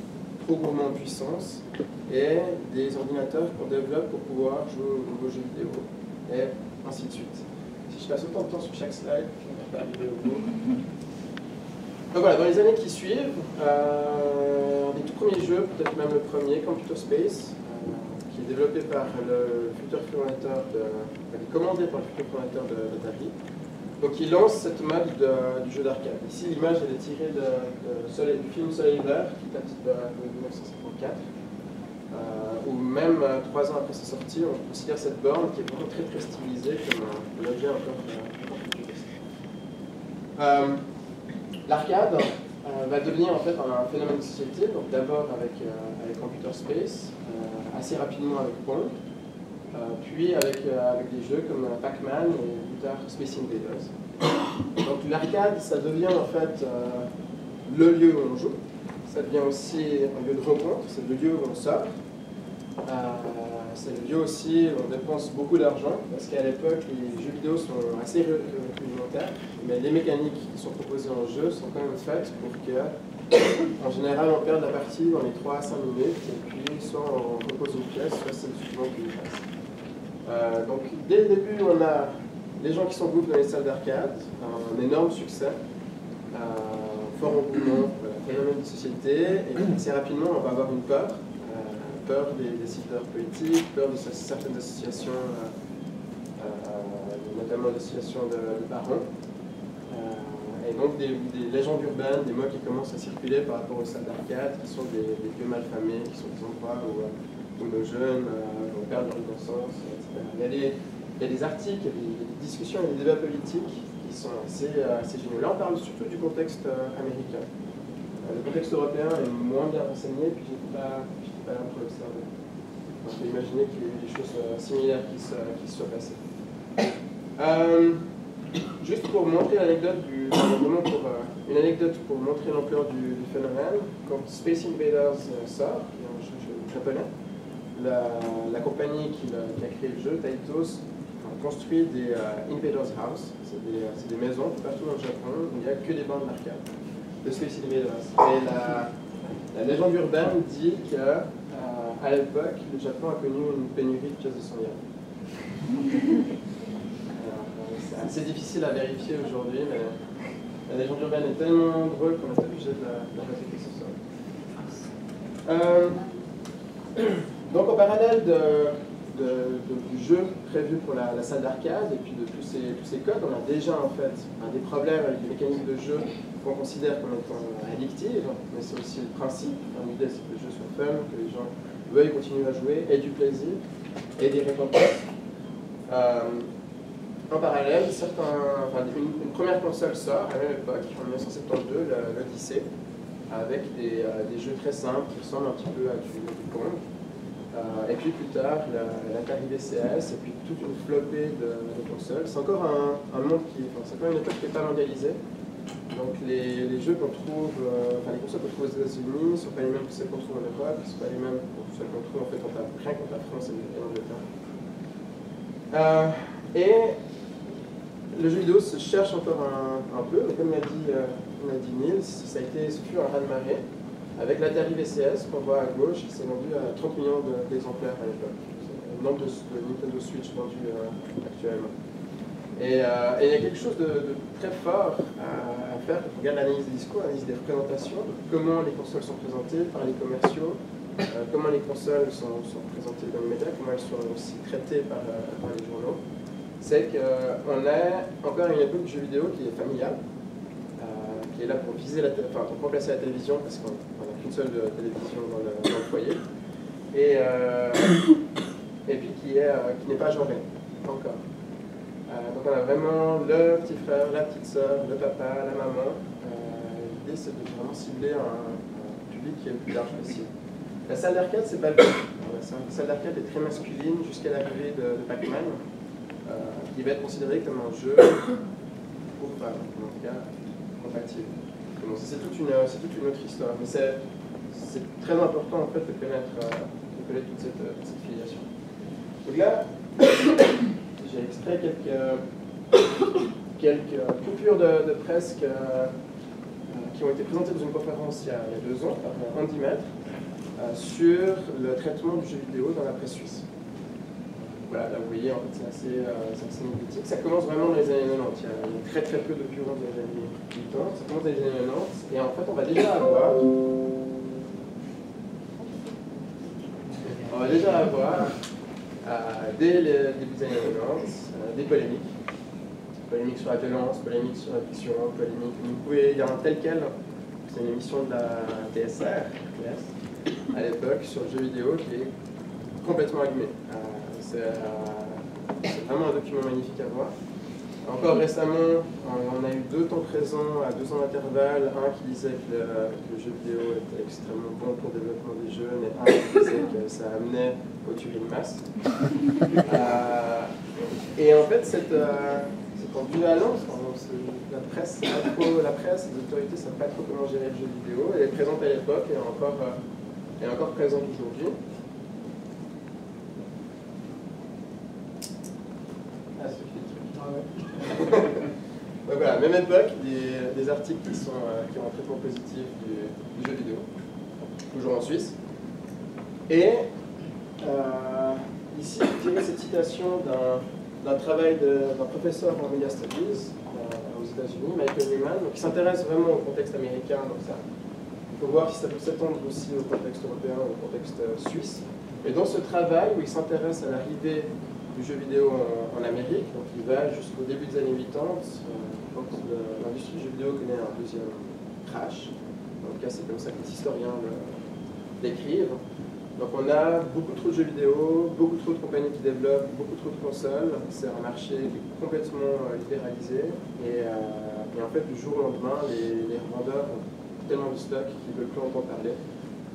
Speaker 2: trop gourmands en puissance et des ordinateurs qu'on développe pour pouvoir jouer aux nouveaux jeux vidéo, et ainsi de suite. Si je passe autant de temps sur chaque slide, je ne vais pas arriver au bout. Donc voilà, dans les années qui suivent, les tout premiers jeux, peut-être même le premier, Computer Space, qui est développé par le futur fondateur commandé par le futur fondateur d'Atari. Donc il lance cette mode du jeu d'arcade. Ici l'image elle est tirée du film Soleil Vert qui date de 1954. Ou même 3 ans après sa sortie, on considère cette borne qui est vraiment très très stylisée comme un objet encore futuriste. L'arcade va devenir en fait un phénomène de société, donc d'abord avec Computer Space, assez rapidement avec Pong, puis avec des jeux comme Pac-Man et plus tard Space Invaders. Donc l'arcade, ça devient en fait le lieu où on joue, ça devient aussi un lieu de rencontre, c'est le lieu où on sort. C'est le lieu aussi où on dépense beaucoup d'argent, parce qu'à l'époque, les jeux vidéo sont assez rudimentaires, mais les mécaniques qui sont proposées en jeu sont quand même faites pour que, en général, on perde la partie dans les 3 à 5 minutes, et puis soit on repose une pièce, soit c'est le suivant qui nous passe. Donc, dès le début, on a les gens qui s'engouffrent dans les salles d'arcade, un énorme succès, fort engouement, voilà, phénomène de société, et assez rapidement, on va avoir une peur des décideurs politiques, peur de certaines associations, notamment l'association de parents, et donc des légendes urbaines, des mots qui commencent à circuler par rapport aux salles d'arcade, qui sont des lieux malfamés, qui sont des endroits où nos jeunes vont perdre leur innocence, etc. Il y a des articles, il y a des discussions, il y a des débats politiques qui sont assez géniaux. Là, on parle surtout du contexte américain. Le contexte européen est moins bien renseigné, puis je n'étais pas là pour l'observer. On peut imaginer qu'il y a eu des choses similaires qui se soient passées. Juste pour montrer l'anecdote une anecdote pour montrer l'ampleur du phénomène, quand Space Invaders sort, qui est un jeu japonais, la compagnie qui a créé le jeu, Taitos, construit des Invaders House, c'est des maisons partout dans le Japon où il n'y a que des bandes d'arcade de Space Invaders. Et la légende urbaine dit qu'à l'époque, le Japon a connu une pénurie de pièces de 100 yens. C'est assez difficile à vérifier aujourd'hui, mais la légende urbaine est tellement drôle qu'on est obligé de la répéter ce soir. Donc en parallèle du jeu prévu pour la salle d'arcade et puis de tous ces codes, on a déjà en fait des problèmes avec les mécaniques de jeu qu'on considère comme étant addictives, mais c'est aussi le principe. L'idée c'est que le jeu soit fun, que les gens veuillent continuer à jouer, aient du plaisir et des récompenses. En parallèle, une première console sort à la même époque, en 1972, l'Odyssey, avec des jeux très simples qui ressemblent un petit peu à du Pong. Et puis plus tard, l'Atari VCS, et puis toute une flopée de consoles. C'est encore un monde c'est encore une époque qui n'est pas mondialisée. Donc les jeux qu'on trouve, les consoles qu'on trouve aux États-Unis ne sont pas les mêmes que celles qu'on trouve en Europe, ne sont pas les mêmes que celles qu'on trouve en fait rien contre la France et l'Angleterre. Et le jeu vidéo se cherche encore un peu, mais comme l'a dit Niels, ce fut un raz-de-marée. Avec l'Atari VCS qu'on voit à gauche, il s'est vendu à 30 millions d'exemplaires à l'époque. C'est le nombre de Nintendo Switch vendus actuellement. Et il y a quelque chose de très fort à faire quand on regarde l'analyse des discours, l'analyse des représentations, de comment les consoles sont présentées par les commerciaux comment les consoles sont présentées dans les médias, comment elles sont aussi traitées par les journaux, c'est qu'on a encore une époque de jeux vidéo qui est familiale, qui est là pour viser pour remplacer la télévision, parce qu'on n'a qu'une seule télévision dans le foyer, et puis qui n'est pas genrée, encore. Donc on a vraiment le petit frère, la petite sœur, le papa, la maman. L'idée c'est de vraiment cibler un public qui est le plus large possible. La salle d'arcade, c'est pas le cas. La salle d'arcade est très masculine jusqu'à l'arrivée de Pac-Man, qui va être considéré comme un jeu pour femmes, en tout cas compatible. Bon, c'est toute une autre histoire, mais c'est très important en fait de connaître toute cette filiation. Donc là, j'ai extrait quelques coupures de presse qui ont été présentées dans une conférence il y a 2 ans par Andy Maître sur le traitement du jeu vidéo dans la presse suisse. Voilà, là vous voyez, en fait, c'est assez médiatique. Ça commence vraiment dans les années 90. Il y a très très peu d'occurrences dans les années 80. Ça commence dans les années 90. Et en fait, on va déjà avoir dès le début des années 90, des polémiques. Polémiques sur la violence, polémiques sur la fiction, polémiques. Vous pouvez dire un tel quel. C'est une émission de la TSR, à l'époque, sur le jeu vidéo qui est complètement allumé. C'est vraiment un document magnifique à voir. Encore récemment, on a eu 2 temps présents à 2 ans d'intervalle, un qui disait que le jeu vidéo était extrêmement bon pour le développement des jeunes, et un qui disait que ça amenait aux tueries de masse. Et en fait, cette ambivalence, la presse, les autorités ne savent pas trop comment gérer le jeu vidéo. Elle est présente à l'époque et elle est encore présente aujourd'hui. Ah, c'est donc voilà, même époque, des articles qui ont un traitement positif du jeu vidéo, toujours en Suisse. Et ici, je dirais cette citation d'un travail d'un professeur en Media Studies aux États-Unis, Michael Newman, qui s'intéresse vraiment au contexte américain. Donc ça, il faut voir si ça peut s'étendre aussi au contexte européen, au contexte suisse. Et dans ce travail où il s'intéresse à l'arrivée du jeu vidéo en Amérique, donc il va jusqu'au début des années 80, quand l'industrie du jeu vidéo connaît un deuxième crash. En tout cas, c'est comme ça que les historiens l'écrivent. Donc on a beaucoup trop de jeux vidéo, beaucoup trop de compagnies qui développent, beaucoup trop de consoles. C'est un marché qui est complètement libéralisé. Et en fait, du jour au lendemain, les revendeurs ont tellement de stock qu'ils ne veulent plus entendre parler.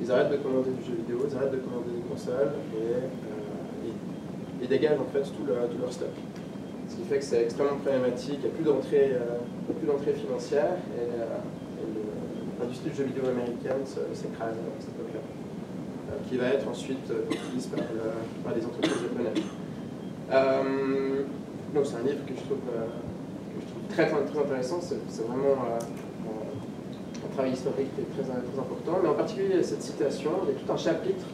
Speaker 2: Ils arrêtent de commander du jeu vidéo, ils arrêtent de commander des consoles et ils dégagent en fait tout leur stock. Ce qui fait que c'est extrêmement problématique, il n'y a plus d'entrée financière et l'industrie du jeu vidéo américaine s'écrase à cette époque-là, qui va être ensuite prise par des entreprises japonaises. Donc c'est un livre que je trouve très intéressant, c'est vraiment un travail historique qui est très important, mais en particulier cette citation, il y a tout un chapitre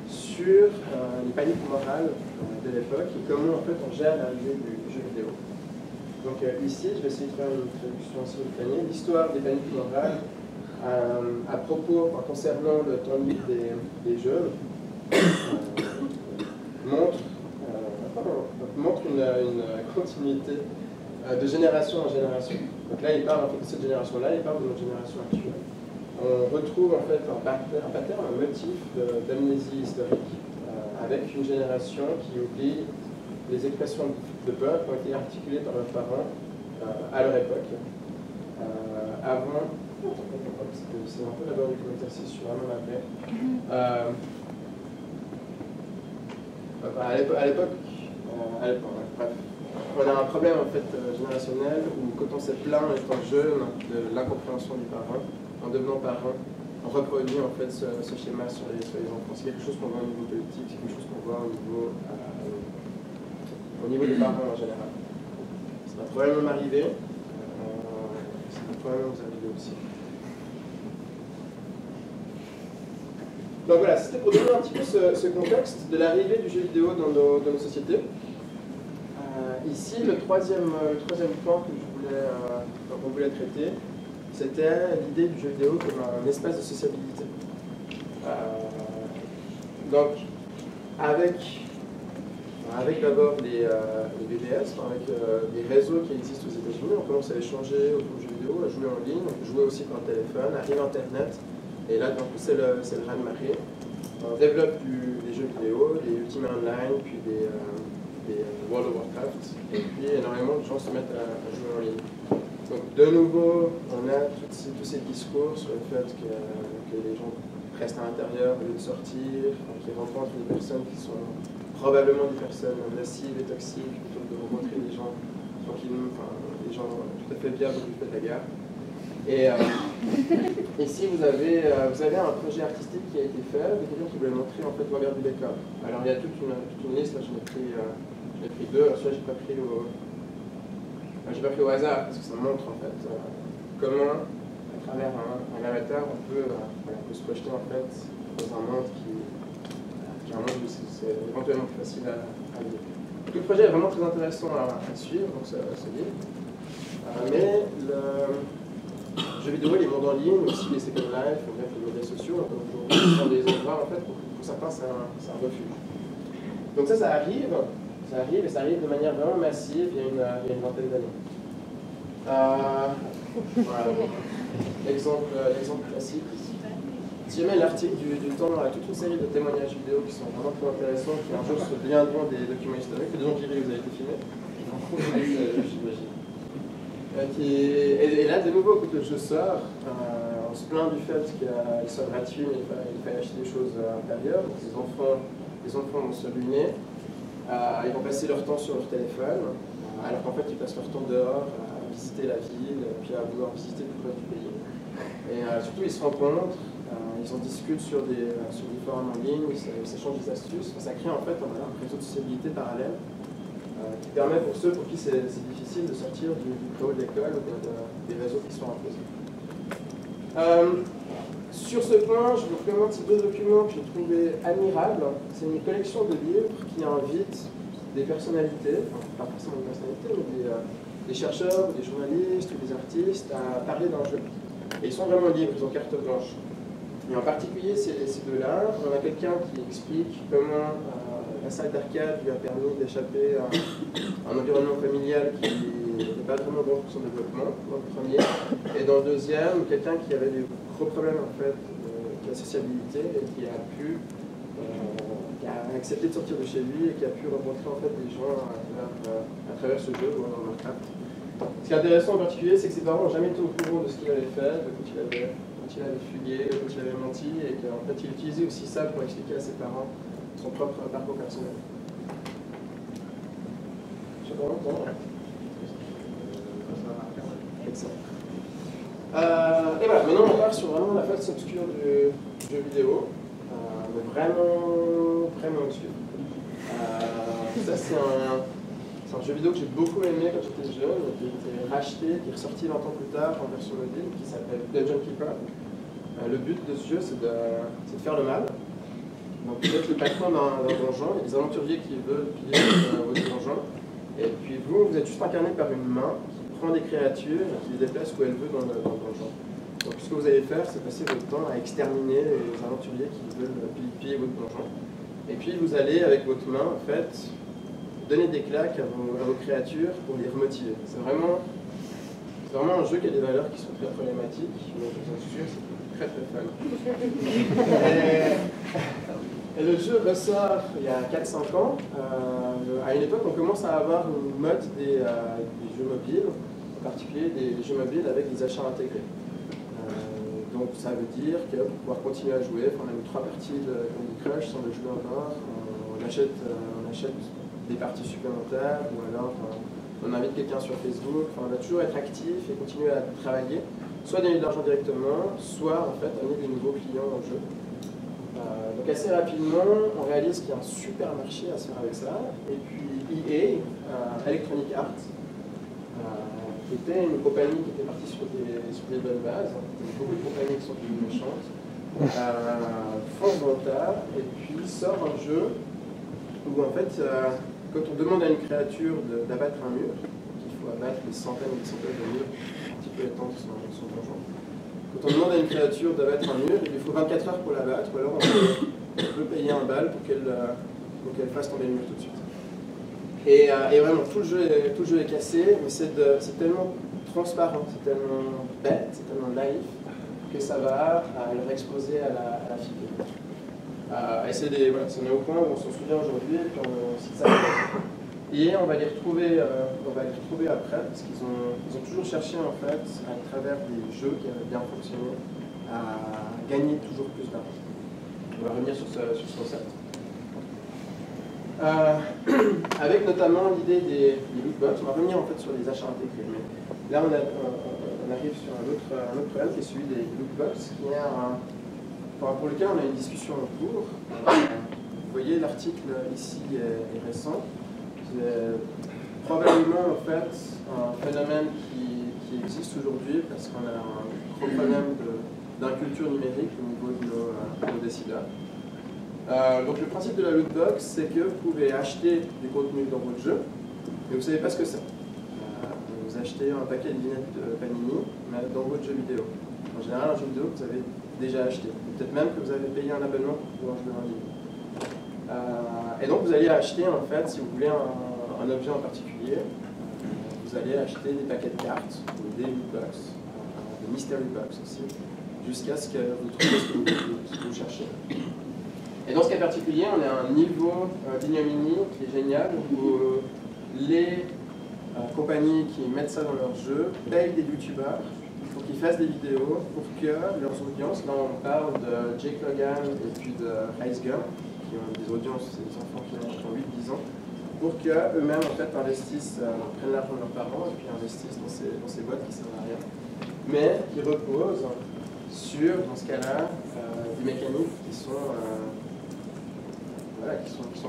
Speaker 2: sur les paniques morales de l'époque et comment en fait on gère l'arrivée du jeu vidéo. Donc ici, je vais essayer de faire une traduction simultanée. L'histoire des paniques morales à propos, concernant le temps de vie des jeunes montre une continuité de génération en génération. Donc là, il parle en fait de cette génération-là, il parle de notre génération actuelle. On retrouve en fait un pattern, un motif d'amnésie historique avec une génération qui oublie les expressions de peur qui ont été articulées par leurs parents à leur époque. Avant, c'est un peu d'abord du exercice, je suis vraiment navré. À l'époque, bref, on a un problème en fait générationnel où quand on s'est plaint étant jeune de l'incompréhension du parent, en devenant parent, on reproduit en fait ce schéma sur les enfants. C'est quelque chose qu'on voit au niveau politique, c'est quelque chose qu'on voit au niveau des parents en général. Ça va probablement m'arriver, ça va probablement vous arriver aussi. Donc voilà, c'était pour donner un petit peu ce contexte de l'arrivée du jeu vidéo dans nos sociétés. Ici, le troisième point qu'on voulait traiter, c'était l'idée du jeu vidéo comme un espace de sociabilité. Donc, avec d'abord les BBS, avec les réseaux qui existent aux États-Unis, on commence à échanger autour du jeu vidéo, à jouer en ligne, jouer aussi par téléphone, arrive Internet, et là, donc, c'est le raz-de-marée. On développe des jeux vidéo, des Ultima Online, puis des World of Warcraft, et puis énormément de gens se mettent à jouer en ligne. Donc, de nouveau, on a tous ces discours sur le fait que les gens restent à l'intérieur au lieu de sortir, qu'ils rencontrent des personnes qui sont probablement des personnes nocives et toxiques, plutôt que de rencontrer des gens tranquillement, enfin, des gens tout à fait viables du fait de la gare. Et ici, vous avez un projet artistique qui a été fait, de quelqu'un qui voulait montrer en fait l'envers du décor. Alors, il y a toute une liste, là, j'en ai pris deux, alors celui-là, j'ai pas pris au hasard, parce que ça montre en fait comment, à travers un avatar, on peut se projeter en fait dans un monde qui est un monde où c'est éventuellement plus facile à vivre. Tout le projet est vraiment très intéressant à suivre, donc ce livre. Mais le jeu vidéo, les mondes en ligne, aussi les Second Life, bref, les médias sociaux, sont des endroits en fait, pour certains, c'est un refuge. Donc ça arrive. Ça arrive, et ça arrive de manière vraiment massive il y a une vingtaine d'années. Voilà. L'exemple classique. Si jamais l'article du Temps a toute une série de témoignages vidéo qui sont vraiment très intéressants, qui un jour se deviendront des documents historiques, que disons qu'Iri vous avez été filmé. J'imagine. Et là, de nouveau, quand le jeu sort, on se plaint du fait qu'il soit gratuit, mais il fallait acheter des choses à l'intérieur. Donc les enfants vont se ruiner. Ils vont passer leur temps sur leur téléphone, alors qu'en fait ils passent leur temps dehors à visiter la ville, puis à vouloir visiter tout le reste du pays. Et surtout ils se rencontrent, ils en discutent sur des forums en ligne, ils s'échangent des astuces. Ça crée en fait un réseau de sociabilité parallèle qui permet pour ceux pour qui c'est difficile de sortir du préau de l'école ou des réseaux qui sont imposés. Sur ce point, je vous recommande ces deux documents que j'ai trouvés admirables. C'est une collection de livres qui invite des personnalités, enfin, pas forcément des personnalités, mais des chercheurs, des journalistes ou des artistes à parler d'un jeu. Et ils sont vraiment libres, ils ont carte blanche. Et en particulier, ces deux-là, on a quelqu'un qui explique comment la salle d'arcade lui a permis d'échapper à un environnement familial qui n'est pas vraiment bon pour son développement, dans le premier. Et dans le deuxième, quelqu'un qui avait des gros problèmes en fait de la sociabilité et qui a accepté de sortir de chez lui et qui a pu rencontrer en fait des gens à travers ce jeu, World of Warcraft. Ce qui est intéressant en particulier, c'est que ses parents n'ont jamais été au courant de ce qu'il avait fait, de quand il avait fugué, quand il avait menti, et qu'en fait il utilisait aussi ça pour expliquer à ses parents son propre parcours personnel. Je sais pas longtemps. Excellent. Et voilà, maintenant on part sur vraiment la face obscure du jeu vidéo, mais vraiment obscur. Ça c'est un jeu vidéo que j'ai beaucoup aimé quand j'étais jeune, qui a été racheté, qui est ressorti 20 ans plus tard en version mobile, qui s'appelle Dungeon Keeper. Le but de ce jeu c'est de faire le mal. Donc vous êtes le patron d'un donjon, il y a des aventuriers qui veulent piller votre donjon, et puis vous êtes juste incarné par une main qui prend des créatures et qui les déplace où elle veut dans le donjon. Donc ce que vous allez faire, c'est passer votre temps à exterminer les aventuriers qui veulent piller votre donjon. Et puis vous allez, avec votre main, en fait, donner des claques à vos créatures pour les remotiver. C'est vraiment un jeu qui a des valeurs qui sont très problématiques, mais je vous assure, c'est très fun. Et le jeu ressort il y a 4-5 ans. À une époque, on commence à avoir une mode des jeux mobiles, en particulier des jeux mobiles avec des achats intégrés. Donc ça veut dire que pour pouvoir continuer à jouer, on a eu 3 parties de Candy Crush sans le jouer encore, on achète des parties supplémentaires, ou alors on invite quelqu'un sur Facebook, on va toujours être actif et continuer à travailler, soit gagner de l'argent directement, soit en fait amener des nouveaux clients au jeu. Donc assez rapidement, on réalise qu'il y a un super marché à se faire avec ça, et puis EA, Electronic Arts, qui était une compagnie qui était partie sur des bonnes bases, il y a beaucoup de compagnies qui sont devenues méchantes, fonce dans le tas, et puis sort un jeu où en fait, quand on demande à une créature d'abattre un mur, il faut abattre des centaines et des centaines de murs, un petit peu étendre son donjon. Quand on demande à une créature d'abattre un mur, il lui faut 24 heures pour l'abattre, ou alors on peut payer un bal pour qu'elle fasse tomber le mur tout de suite. Et vraiment, tout le jeu est cassé, mais c'est tellement transparent, c'est tellement bête, c'est tellement naïf, que ça va leur exposer à la figure. Et c'est au point où on s'en souvient aujourd'hui, et puis on cite ça. Et on va les retrouver après, parce qu'ils ont toujours cherché, en fait, à travers des jeux qui avaient bien fonctionné, à gagner toujours plus d'argent. On va revenir sur ce concept. Avec notamment l'idée des lootbox, on va revenir en fait sur les achats intégrés. Mais là, on arrive sur un autre problème qui est celui des lootbox, qui est pour lequel on a une discussion en cours. Vous voyez, l'article ici est récent. C'est probablement en fait un phénomène qui existe aujourd'hui parce qu'on a un gros problème d'inculture numérique au niveau de nos décideurs. Donc le principe de la lootbox, c'est que vous pouvez acheter du contenu dans votre jeu, mais vous ne savez pas ce que c'est. Vous achetez un paquet de vignettes de Panini, mais dans votre jeu vidéo. En général, un jeu vidéo que vous avez déjà acheté. Peut-être même que vous avez payé un abonnement pour pouvoir jouer en ligne. Et donc vous allez acheter, en fait, si vous voulez un objet en particulier, vous allez acheter des paquets de cartes, ou des lootbox, des mystery box aussi, jusqu'à ce que vous trouviez ce que vous cherchez. Et dans ce cas particulier, on a un niveau d'ignominie qui est génial, où les compagnies qui mettent ça dans leur jeu payent des youtubeurs pour qu'ils fassent des vidéos pour que leurs audiences, là on parle de Jake Logan et puis de Icegun, qui ont des audiences, c'est des enfants qui ont 8-10 ans, pour qu'eux-mêmes en fait investissent, prennent l'argent de leurs parents et puis investissent dans ces boîtes qui servent à rien, mais qui reposent sur, dans ce cas-là, des mécaniques qui sont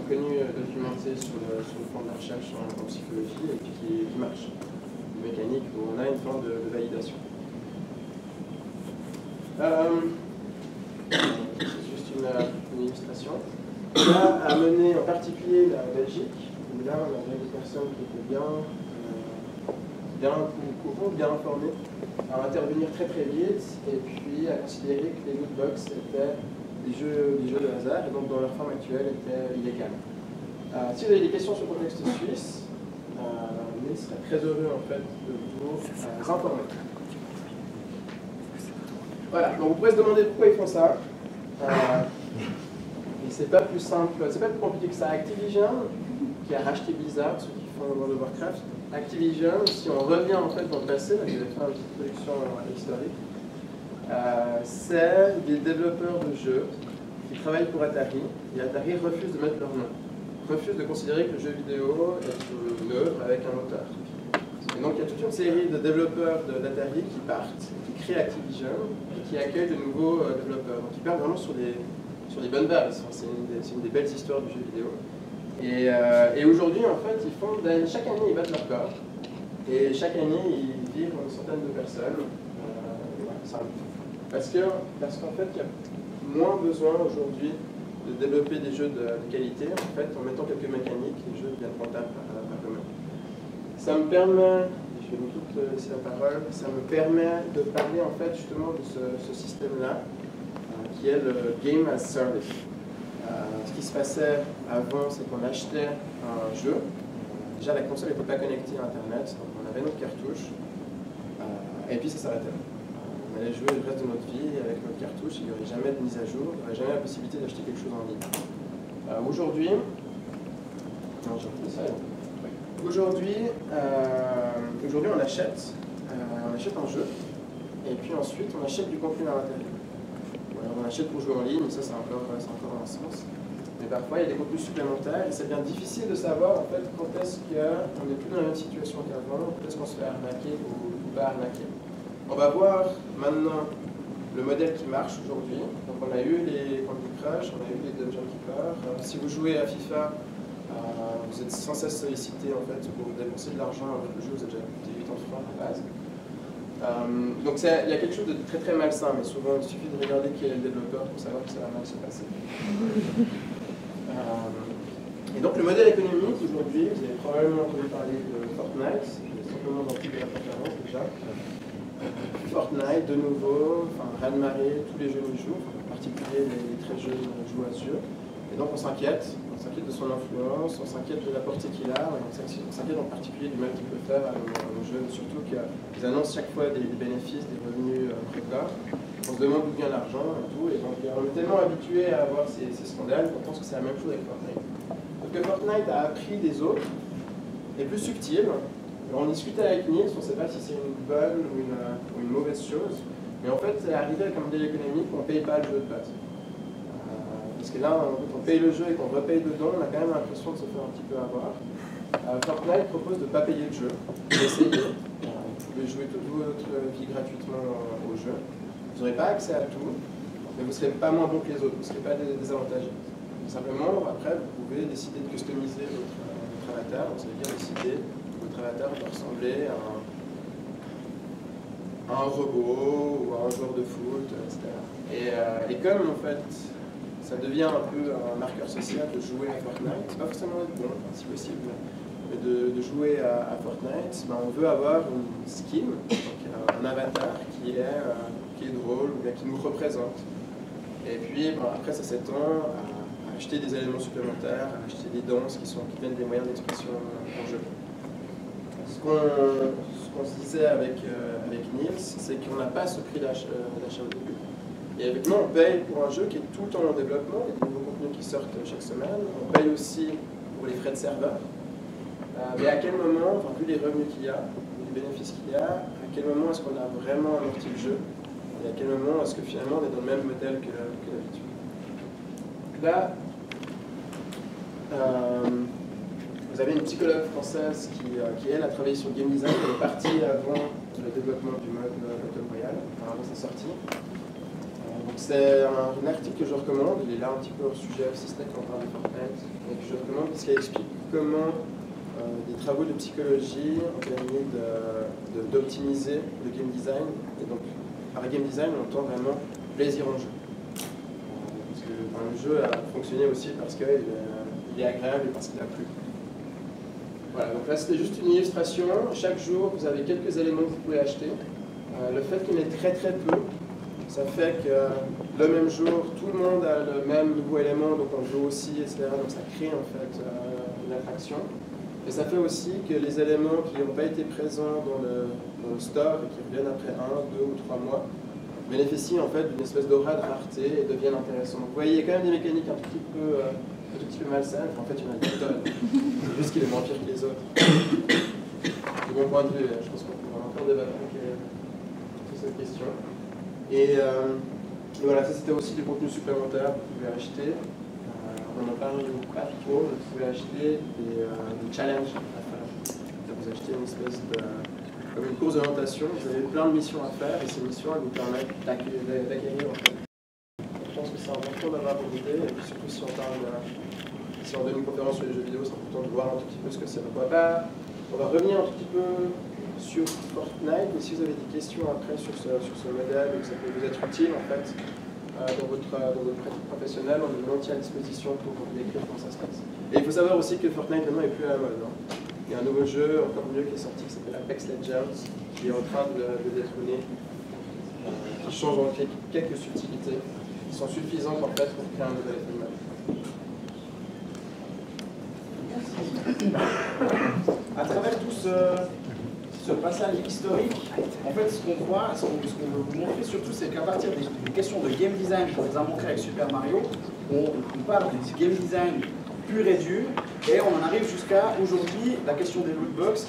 Speaker 2: connus, documentés sur le plan de la recherche en psychologie et puis qui marchent. Une mécanique où on a une forme de validation. C'est juste une illustration. On a amené en particulier la Belgique, où là on avait des personnes qui étaient bien informées, à intervenir très très vite et puis à considérer que les lootbox étaient des jeux de hasard et donc dans leur forme actuelle étaient illégales. Si vous avez des questions sur le contexte suisse, Nils serait très heureux en fait de vous informer. Voilà, donc vous pouvez se demander pourquoi ils font ça. Et c'est pas plus simple, c'est pas plus compliqué que ça. Activision, qui a racheté Blizzard, ceux qui font World of Warcraft, Activision, si on revient en fait dans le passé, là, je vais faire une petite production historique. C'est des développeurs de jeux qui travaillent pour Atari, et Atari refuse de mettre leur nom, refuse de considérer que le jeu vidéo est une œuvre avec un moteur. Et donc il y a toute une série de développeurs d'Atari qui partent, qui créent Activision, et qui accueillent de nouveaux développeurs. Donc ils partent vraiment sur des bonnes bases, c'est une des belles histoires du jeu vidéo. Et aujourd'hui en fait, chaque année ils battent leur corps, et chaque année ils virent une centaine de personnes. Parce qu'en fait, il y a moins besoin aujourd'hui de développer des jeux de qualité. En fait, en mettant quelques mécaniques, les jeux deviennent rentables par eux-mêmes. Ça me permet, je vais vous toutes laisser la parole, ça me permet de parler en fait justement de ce système-là, qui est le Game as Service. Ce qui se passait avant, c'est qu'on achetait un jeu. Déjà, la console n'était pas connectée à Internet, donc on avait notre cartouche, et puis ça s'arrêtait. On allait jouer le reste de notre vie avec notre cartouche, il n'y aurait jamais de mise à jour, il n'y aurait jamais la possibilité d'acheter quelque chose en ligne. Aujourd'hui, on achète un jeu, et puis ensuite on achète du contenu à l'intérieur. Ou alors on achète pour jouer en ligne, ça c'est encore un sens. Mais parfois il y a des contenus supplémentaires, et c'est bien difficile de savoir en fait quand est-ce qu'on n'est plus dans la même situation qu'avant, quand est-ce qu'on se fait arnaquer ou pas arnaquer. On va voir maintenant le modèle qui marche aujourd'hui. Donc on a eu les Candy Crush, on a eu les Dungeon Keeper. Si vous jouez à FIFA, vous êtes sans cesse sollicité en fait pour dépenser de l'argent avec le jeu, vous avez déjà coûté 8 ans de francs à la base. Donc il y a quelque chose de très très malsain, mais souvent il suffit de regarder qui est le développeur pour savoir que ça va mal se passer. Et donc le modèle économique aujourd'hui, vous avez probablement entendu parler de Fortnite, simplement dans toutes les conférences déjà. Fortnite, de nouveau, raz-de-marée, tous les jeunes y jouent, particulier les très jeunes jouent à ce jeu. Et donc on s'inquiète de son influence, on s'inquiète de la portée qu'il a, on s'inquiète en particulier du mal qu'il peut faire à nos jeunes, surtout qu'ils annoncent chaque fois des bénéfices, des revenus records. On se demande d'où vient l'argent et tout, et donc on est tellement habitué à avoir ces scandales qu'on pense que c'est la même chose avec Fortnite. Donc que Fortnite a appris des autres, est plus subtil. On discutait avec Niels, on ne sait pas si c'est une bonne ou une mauvaise chose, mais en fait c'est arrivé avec un modèle économique où on ne paye pas le jeu de base. Parce que là, quand on paye le jeu et qu'on repaye dedans, on a quand même l'impression de se faire un petit peu avoir. Fortnite propose de ne pas payer le jeu, d'essayer. Vous pouvez jouer toute votre vie gratuitement au jeu. Vous n'aurez pas accès à tout, mais vous ne serez pas moins bon que les autres, vous ne serez pas désavantagés. Simplement, après, vous pouvez décider de customiser votre avatar. Donc, ça veut dire décider que votre avatar doit ressembler à un robot ou à un joueur de foot, etc. Et comme, en fait, ça devient un peu un marqueur social de jouer à Fortnite, c'est pas forcément être bon, si possible, mais de jouer à Fortnite, ben on veut avoir une skin, donc un avatar qui est drôle, ou bien qui nous représente. Et puis ben, après ça s'étend à acheter des éléments supplémentaires, à acheter des danses qui deviennent des moyens d'expression en jeu. Ce qu'on se disait avec Niels, c'est qu'on n'a pas ce prix d'achat au début. Et avec nous, on paye pour un jeu qui est tout le temps en développement, il y a des nouveaux contenus qui sortent chaque semaine. On paye aussi pour les frais de serveur. Mais à quel moment, enfin, vu les revenus qu'il y a, les bénéfices qu'il y a, à quel moment est-ce qu'on a vraiment amorti le jeu? Et à quel moment est-ce que finalement on est dans le même modèle que d'habitude? Là, vous avez une psychologue française qui elle, a travaillé sur le game design. Elle est partie avant le développement du mode Battle Royale, avant sa sortie. C'est un article que je recommande, il est là un petit peu au sujet aussi, c'est qu'on parle de Fortnite, et que je recommande parce qu'elle explique comment des travaux de psychologie ont permis d'optimiser le game design. Et donc, par game design, on entend vraiment plaisir en jeu. Parce que le jeu a fonctionné aussi parce qu'il est agréable et parce qu'il a plu. Voilà, donc là c'était juste une illustration. Chaque jour, vous avez quelques éléments que vous pouvez acheter. Le fait qu'il y en ait très très peu, ça fait que le même jour, tout le monde a le même nouveau élément, donc on joue aussi, etc. Donc ça crée en fait une attraction. Et ça fait aussi que les éléments qui n'ont pas été présents dans le store et qui reviennent après 1, 2 ou 3 mois bénéficient en fait d'une espèce d'aura de rareté et deviennent intéressants. Donc vous voyez, il y a quand même des mécaniques un tout petit peu malsaines. En fait, il y en a des tonnes. C'est juste qu'il est moins pire que les autres. De mon point de vue, je pense qu'on pourra encore débattre sur cette question. Et voilà, ça c'était aussi du contenu supplémentaire que vous pouvez acheter. On n'en parle pas trop, mais vous pouvez acheter des challenges à faire. Vous achetez une espèce comme une course d'orientation, vous avez plein de missions à faire et ces missions elles vous permettent d'acquérir en fait. Je pense que c'est important d'avoir des idées, et puis surtout si on donne une conférence sur les jeux vidéo, c'est important de voir un tout petit peu ce que c'est. On va revenir un tout petit peu sur Fortnite, mais si vous avez des questions après sur ce modèle et que ça peut vous être utile en fait dans votre pratique professionnelle, on est volontiers à disposition pour vous décrire comment ça se passe. Et il faut savoir aussi que Fortnite maintenant est plus à la mode. Hein. Il y a un nouveau jeu encore mieux qui est sorti qui s'appelle Apex Legends, qui est en train de détrôner, qui change en quelques subtilités qui sont suffisantes en fait pour créer un nouvel effet de mode.
Speaker 1: À travers tout ce passage historique, en fait, ce qu'on voit, ce qu'on veut vous montrer surtout, c'est qu'à partir des questions de game design qu'on vous a montré avec Super Mario, on parle du game design pur et dur, et on en arrive jusqu'à aujourd'hui, la question des lootbox,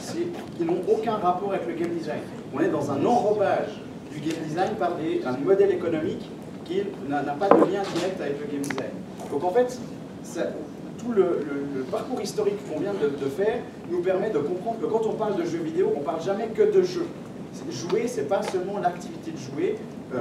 Speaker 1: qui n'ont aucun rapport avec le game design. On est dans un enrobage du game design par un modèle économique qui n'a pas de lien direct avec le game design. Donc en fait, tout le parcours historique qu'on vient de faire nous permet de comprendre que quand on parle de jeux vidéo, on ne parle jamais que de jeux. Jouer, c'est pas seulement l'activité de jouer.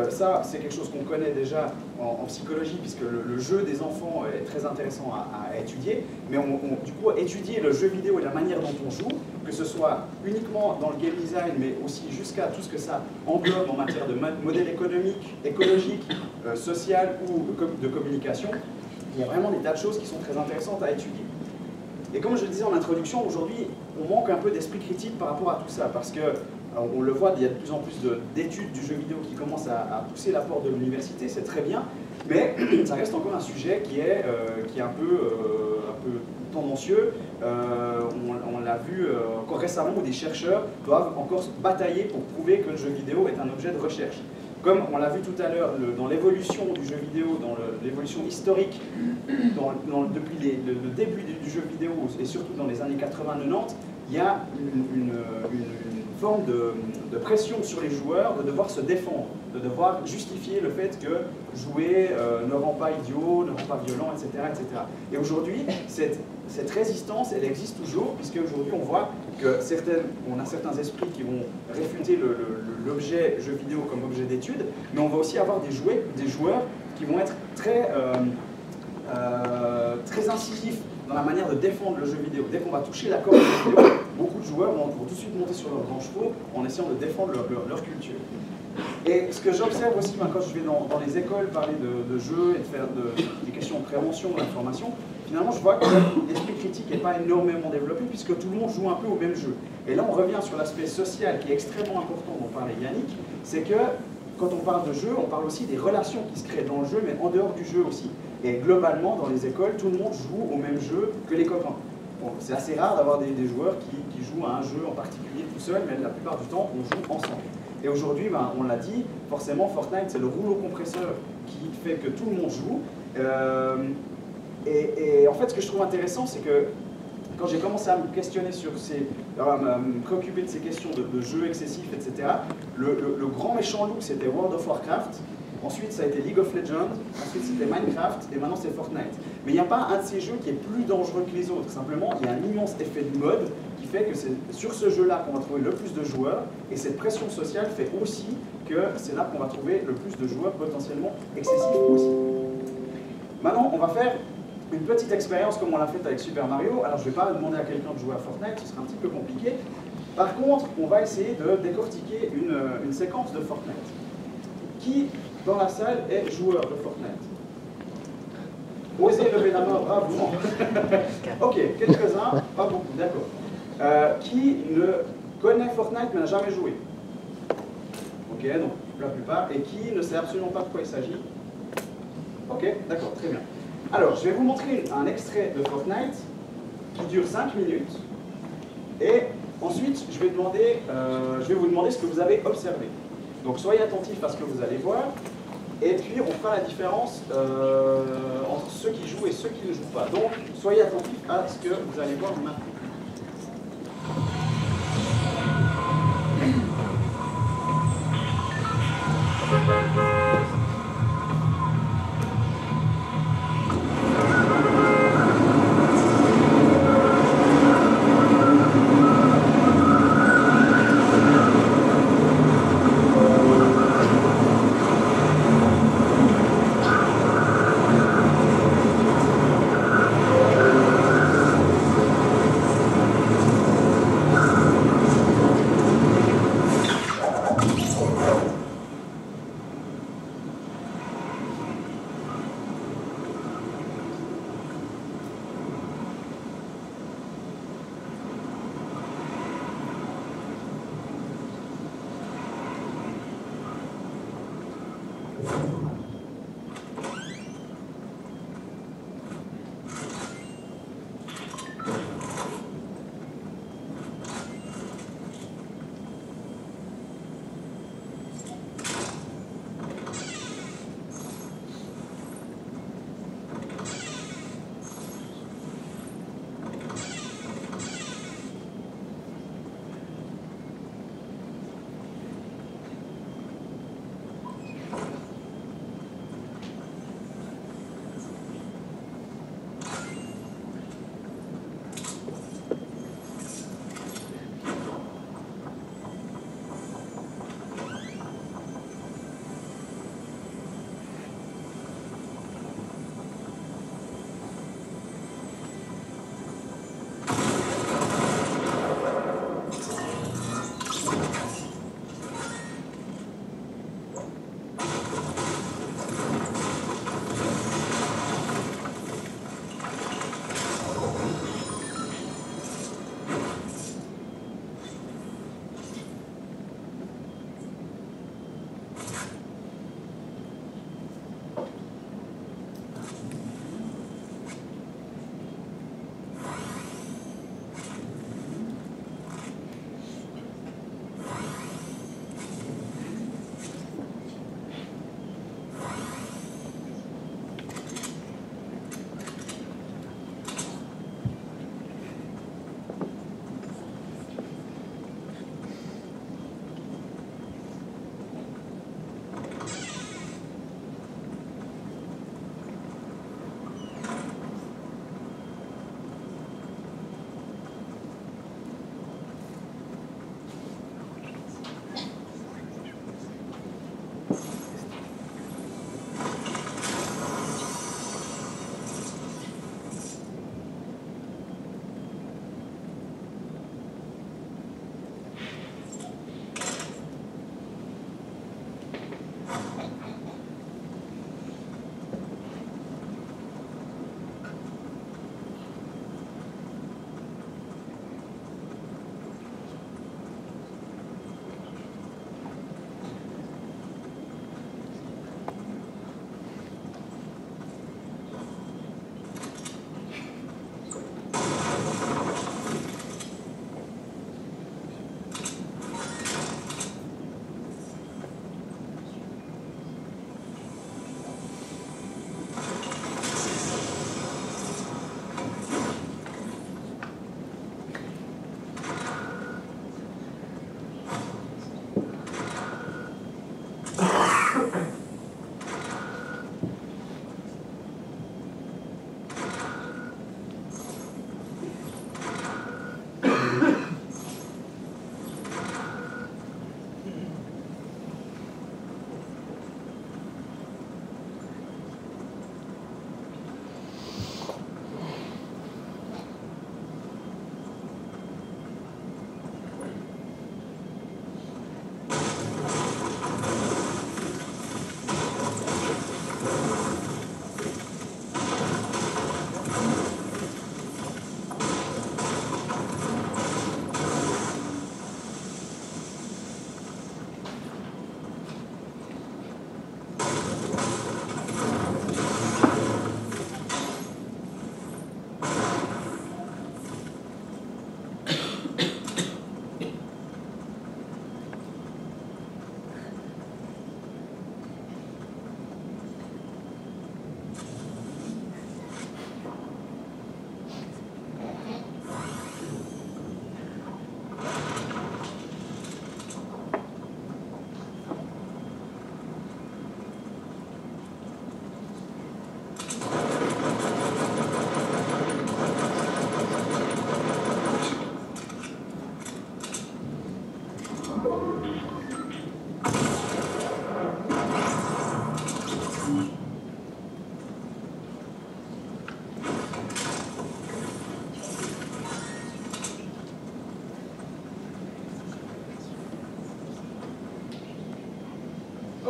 Speaker 1: Ça, c'est quelque chose qu'on connaît déjà en psychologie, puisque le jeu des enfants est très intéressant à étudier. Mais du coup, étudier le jeu vidéo et la manière dont on joue, que ce soit uniquement dans le game design, mais aussi jusqu'à tout ce que ça englobe en matière de modèle économique, écologique, social ou de communication, il y a vraiment des tas de choses qui sont très intéressantes à étudier. Et comme je le disais en introduction, aujourd'hui, on manque un peu d'esprit critique par rapport à tout ça, parce que on le voit, il y a de plus en plus d'études du jeu vidéo qui commencent à pousser l'apport de l'université, c'est très bien, Mais ça reste encore un sujet qui est un peu tendancieux. On l'a vu encore récemment où des chercheurs doivent encore batailler pour prouver que le jeu vidéo est un objet de recherche. Comme on l'a vu tout à l'heure, dans l'évolution du jeu vidéo, dans l'évolution historique, depuis le début du jeu vidéo et surtout dans les années 80-90, il y a une forme de pression sur les joueurs de devoir se défendre, de devoir justifier le fait que jouer ne rend pas idiot, ne rend pas violent, etc. etc. Et aujourd'hui, cette résistance, elle existe toujours, puisque aujourd'hui on voit que on a certains esprits qui vont réfuter l'objet jeu vidéo comme objet d'étude, mais on va aussi avoir des joueurs qui vont être très incisifs dans la manière de défendre le jeu vidéo. Dès qu'on va toucher la corde du jeu vidéo, beaucoup de joueurs vont tout de suite monter sur leurs grands chevaux en essayant de défendre leur culture. Et ce que j'observe aussi quand je vais dans les écoles parler de jeux et de faire des questions de prévention, d'information, finalement je vois que l'esprit critique n'est pas énormément développé puisque tout le monde joue un peu au même jeu. Et là on revient sur l'aspect social qui est extrêmement important dont parlait Yannick, c'est que quand on parle de jeu, on parle aussi des relations qui se créent dans le jeu, mais en dehors du jeu aussi. Et globalement, dans les écoles, tout le monde joue au même jeu que les copains. Bon, c'est assez rare d'avoir des joueurs qui jouent à un jeu en particulier tout seul, mais la plupart du temps, on joue ensemble. Et aujourd'hui, on l'a dit, forcément, Fortnite, c'est le rouleau compresseur qui fait que tout le monde joue. Et en fait, ce que je trouve intéressant, c'est que quand j'ai commencé à me questionner à me préoccuper de ces questions de jeux excessifs, etc., le grand méchant loup, c'était World of Warcraft. Ensuite, ça a été League of Legends, ensuite c'était Minecraft, et maintenant c'est Fortnite. Mais il n'y a pas un de ces jeux qui est plus dangereux que les autres. Simplement, il y a un immense effet de mode qui fait que c'est sur ce jeu-là qu'on va trouver le plus de joueurs, et cette pression sociale fait aussi que c'est là qu'on va trouver le plus de joueurs potentiellement excessifs aussi. Maintenant, on va faire une petite expérience comme on l'a fait avec Super Mario. Alors, je ne vais pas demander à quelqu'un de jouer à Fortnite, ce sera un petit peu compliqué. Par contre, on va essayer de décortiquer une séquence de Fortnite. Qui dans la salle est joueur de Fortnite? Osez lever la main bravement. Ok, quelques-uns, pas beaucoup, d'accord. Qui ne connaît Fortnite mais n'a jamais joué? Ok, donc la plupart. Et qui ne sait absolument pas de quoi il s'agit? Ok, d'accord, très bien. Alors, je vais vous montrer un extrait de Fortnite qui dure 5 minutes. Et ensuite, je vais vous demander ce que vous avez observé. Donc soyez attentifs à ce que vous allez voir, et puis on fera la différence entre ceux qui jouent et ceux qui ne jouent pas. Donc soyez attentifs à ce que vous allez voir maintenant.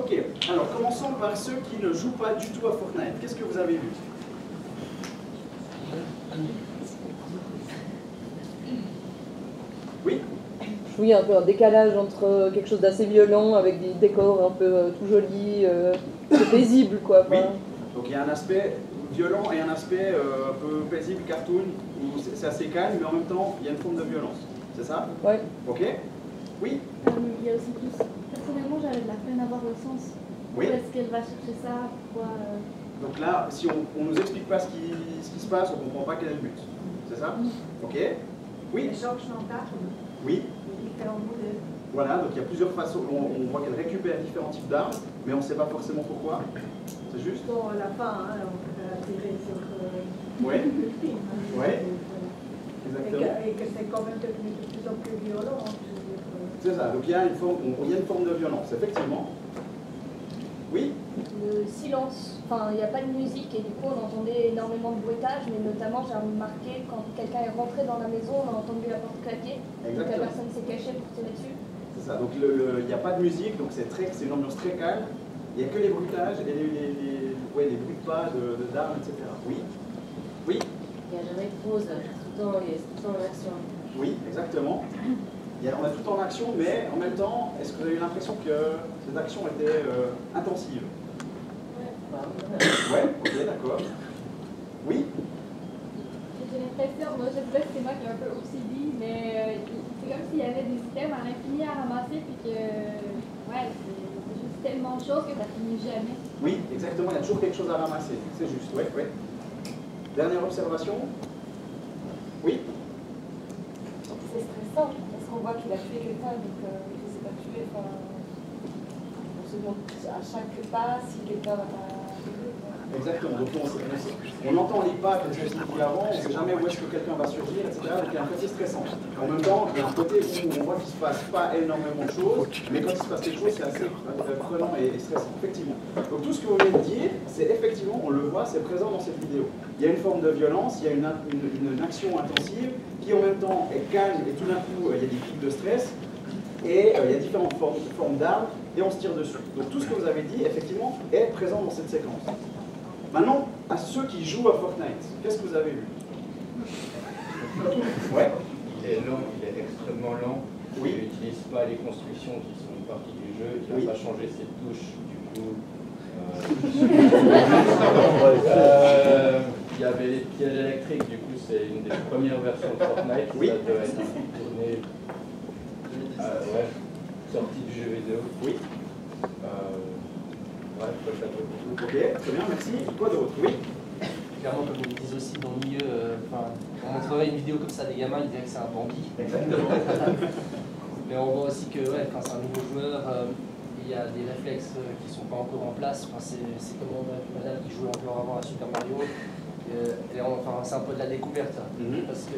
Speaker 1: Ok, alors commençons par ceux qui ne jouent pas du tout à Fortnite. Qu'est-ce que vous avez vu? Oui?
Speaker 5: Oui, un peu un décalage entre quelque chose d'assez violent avec des décors un peu tout jolis, paisible quoi.
Speaker 1: Oui. Donc il y a un aspect violent et un aspect un peu paisible, cartoon, où c'est assez calme, mais en même temps il y a une forme de violence. C'est ça?
Speaker 5: Ouais.
Speaker 1: Ok? Oui?
Speaker 6: Il y a aussi plus. Personnellement, j'avais de la peine à voir le sens.
Speaker 1: Oui.
Speaker 6: Où est-ce qu'elle va chercher ça? Pourquoi
Speaker 1: Donc là, si on ne nous explique pas ce qui se passe, on ne comprend pas quel est le but. C'est ça? Ok? Oui?
Speaker 3: Les Georges Nantard,
Speaker 1: Oui?
Speaker 3: différents mots de...
Speaker 1: Voilà, donc il y a plusieurs façons. On voit qu'elle récupère différents types d'armes, mais on ne sait pas forcément pourquoi. C'est juste?
Speaker 3: Bon, la fin, hein, on peut attirer sur
Speaker 1: Ouais.
Speaker 3: le film. Hein,
Speaker 1: Ouais.
Speaker 3: Et
Speaker 1: Exactement.
Speaker 3: que c'est quand même devenu de plus en plus violent. Je veux dire,
Speaker 1: C'est ça, donc il y a une forme de violence, effectivement. Oui?
Speaker 6: le silence, enfin il n'y a pas de musique et du coup on entendait énormément de bruitage, mais notamment j'ai remarqué quand quelqu'un est rentré dans la maison, on a entendu la porte claquer, donc la
Speaker 1: Exactement.
Speaker 6: personne s'est cachée pour tirer dessus.
Speaker 1: C'est ça, donc il n'y a pas de musique, donc c'est une ambiance très calme. Il n'y a que les bruitages et les bruits de pas, d'armes, etc. Oui? Oui?
Speaker 7: Il n'y a jamais de pause, c'est tout le temps en action.
Speaker 1: Oui, exactement. On est tout en action, mais en même temps, est-ce que vous avez eu l'impression que cette action était intensive? Ouais, ok, d'accord. Oui?
Speaker 6: J'ai l'impression, moi je sais pas si c'est moi qui ai un peu OCD, mais c'est comme s'il y avait des items à l'infini à ramasser, puis que ouais, c'est juste tellement de choses que ça finit jamais.
Speaker 1: Oui, exactement, il y a toujours quelque chose à ramasser, c'est juste, ouais, ouais. Dernière observation? Oui?
Speaker 8: C'est stressant parce qu'on voit qu'il a tué quelqu'un, donc il ne s'est pas tué. On se demande à chaque pas si quelqu'un va pas arriver.
Speaker 1: Exactement, donc on entend les pas, comme je l'ai dit avant, on ne sait jamais où est-ce que quelqu'un va surgir, etc. Donc il y a un côté stressant. En même temps, il y a un côté où on voit qu'il ne se passe pas énormément de choses, mais quand il se passe quelque chose, c'est assez prenant et stressant, effectivement. Donc tout ce que vous venez de dire, c'est effectivement, on le voit, c'est présent dans cette vidéo. Il y a une forme de violence, il y a une action intensive, qui en même temps est calme, et tout d'un coup, il y a des pics de stress, et il y a différentes formes d'armes, et on se tire dessus. Donc tout ce que vous avez dit, effectivement, est présent dans cette séquence. Maintenant, à ceux qui jouent à Fortnite, qu'est-ce que vous avez vu? Ouais.
Speaker 9: Il est lent, il est extrêmement lent.
Speaker 1: Oui.
Speaker 9: Il n'utilise pas les constructions qui sont une partie du jeu. Il n'a
Speaker 1: Oui.
Speaker 9: pas changé ses touches, du coup. Il y avait les pièges électriques, du coup, c'est une des premières versions de Fortnite.
Speaker 1: Oui.
Speaker 9: Ça doit être tourné. Ouais, sortie du jeu vidéo.
Speaker 1: Oui.
Speaker 9: Ouais, je peux le
Speaker 1: Ok, très bien, merci. Quoi d'autre? Oui.
Speaker 10: Clairement, comme ils le disent aussi dans le milieu, on montrerait une vidéo comme ça des gamins, ils diraient que c'est un bandit.
Speaker 1: Exactement.
Speaker 10: Mais on voit aussi que ouais, c'est un nouveau joueur, il y a des réflexes qui ne sont pas encore en place. C'est comme madame qui jouait encore avant à Super Mario. C'est un peu de la découverte, parce que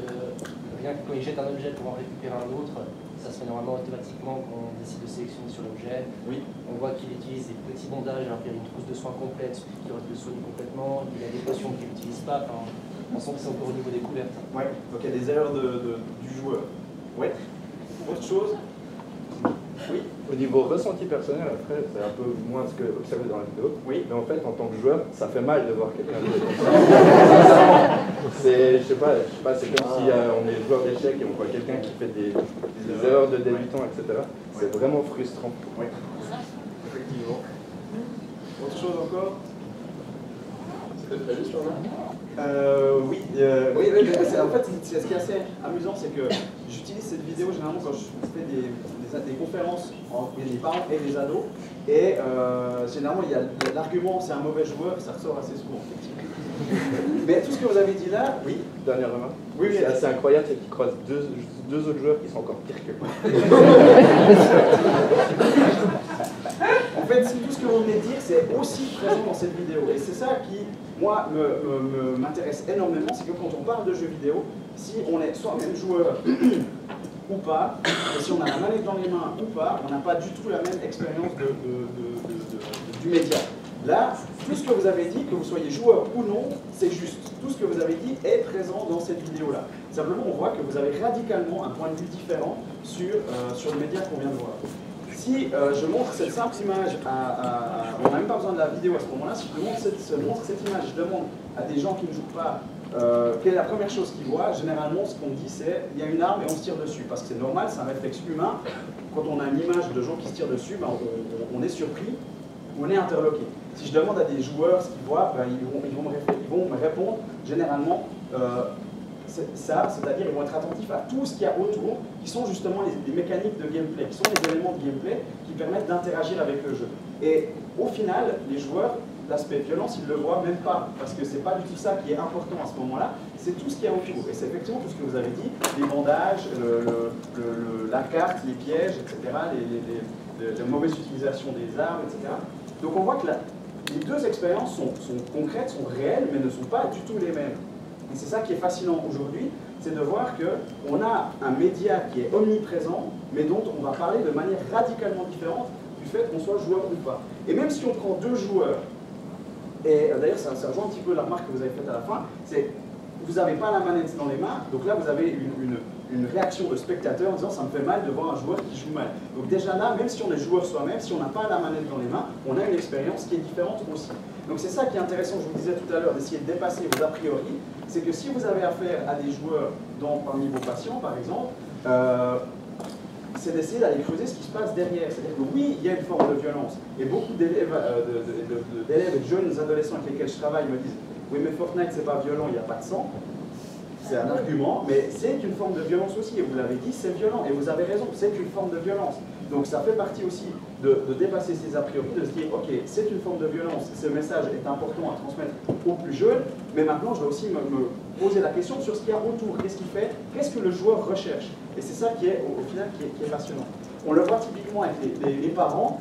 Speaker 10: rien que quand il jette un objet pour en récupérer un autre, ça se fait normalement automatiquement quand on décide de sélectionner sur l'objet.
Speaker 1: Oui.
Speaker 10: On voit qu'il utilise des petits bandages, alors qu'il y a une trousse de soins complète, qui aurait pu le soigner complètement. Il y a des potions qu'il n'utilise pas. On sent que c'est encore au niveau découverte.
Speaker 1: Ouais, donc il y a des erreurs du joueur. Ouais. Autre chose? Oui.
Speaker 11: Au niveau ressenti personnel, après, c'est un peu moins ce que observé dans la vidéo.
Speaker 1: Oui.
Speaker 11: Mais en fait, en tant que joueur, ça fait mal de voir quelqu'un jouer comme ça. Je sais pas, c'est comme si on est joueur d'échecs et on voit quelqu'un qui fait des erreurs de débutant, etc. C'est vraiment frustrant.
Speaker 1: Oui. Effectivement. Autre chose encore?
Speaker 2: C'était prévu sur là?
Speaker 1: Oui, en fait, ce qui est assez amusant, c'est que j'utilise cette vidéo généralement quand je fais des conférences entre les parents et les ados. Et généralement, il y a l'argument c'est un mauvais joueur, ça ressort assez souvent, effectivement. Mais tout ce que vous avez dit là, oui.
Speaker 11: Dernière remarque.
Speaker 1: Oui,
Speaker 11: c'est assez incroyable, c'est qu'ils croisent deux autres joueurs qui sont encore pires que lui.
Speaker 1: En fait, tout ce que vous venez de dire, c'est aussi présent dans cette vidéo. Et c'est ça qui, moi, m'intéresse énormément, c'est que quand on parle de jeux vidéo, si on est soit même joueur ou pas, et si on a la manette dans les mains ou pas, on n'a pas du tout la même expérience du média. Là, tout ce que vous avez dit, que vous soyez joueur ou non, c'est juste. Tout ce que vous avez dit est présent dans cette vidéo-là. Simplement, on voit que vous avez radicalement un point de vue différent sur le média qu'on vient de voir. Si je montre cette simple image, on n'a même pas besoin de la vidéo à ce moment-là, si je montre cette image, je demande à des gens qui ne jouent pas quelle est la première chose qu'ils voient, généralement ce qu'on dit c'est il y a une arme et on se tire dessus, parce que c'est normal, c'est un réflexe humain. Quand on a une image de gens qui se tirent dessus, ben, on est surpris, on est interloqué. Si je demande à des joueurs ce qu'ils voient, ben, ils vont me répondre généralement ça, c'est-à-dire ils vont être attentifs à tout ce qu'il y a autour, qui sont justement les mécaniques de gameplay, qui sont les éléments de gameplay qui permettent d'interagir avec le jeu. Et au final, les joueurs, l'aspect violence, ils ne le voient même pas, parce que c'est pas du tout ça qui est important à ce moment-là, c'est tout ce qu'il y a autour. Et c'est effectivement tout ce que vous avez dit, les bandages, la carte, les pièges, etc., la mauvaise utilisation des armes, etc. Donc on voit que les deux expériences sont concrètes, sont réelles, mais ne sont pas du tout les mêmes. Et c'est ça qui est fascinant aujourd'hui, c'est de voir qu'on a un média qui est omniprésent, mais dont on va parler de manière radicalement différente du fait qu'on soit joueur ou pas. Et même si on prend deux joueurs, et d'ailleurs ça rejoint un petit peu la remarque que vous avez faite à la fin, c'est vous n'avez pas la manette dans les mains, donc là vous avez une réaction de spectateur en disant ça me fait mal de voir un joueur qui joue mal. Donc déjà là, même si on est joueur soi-même, si on n'a pas la manette dans les mains, on a une expérience qui est différente aussi. Donc c'est ça qui est intéressant, je vous disais tout à l'heure, d'essayer de dépasser vos a priori, c'est que si vous avez affaire à des joueurs parmi vos patients par exemple, c'est d'essayer d'aller creuser ce qui se passe derrière. C'est-à-dire que oui, il y a une forme de violence, et beaucoup d'élèves et de jeunes adolescents avec lesquels je travaille me disent oui mais Fortnite c'est pas violent, il n'y a pas de sang. C'est un argument, mais c'est une forme de violence aussi, et vous l'avez dit, c'est violent, et vous avez raison, c'est une forme de violence. Donc ça fait partie aussi de dépasser ces a priori, de se dire, ok, c'est une forme de violence, ce message est important à transmettre aux plus jeunes, mais maintenant je dois aussi me poser la question sur ce qu'il y a autour, qu'est-ce qu'il fait, qu'est-ce que le joueur recherche. Et c'est ça qui est, au final, qui est passionnant. On le voit typiquement avec les parents,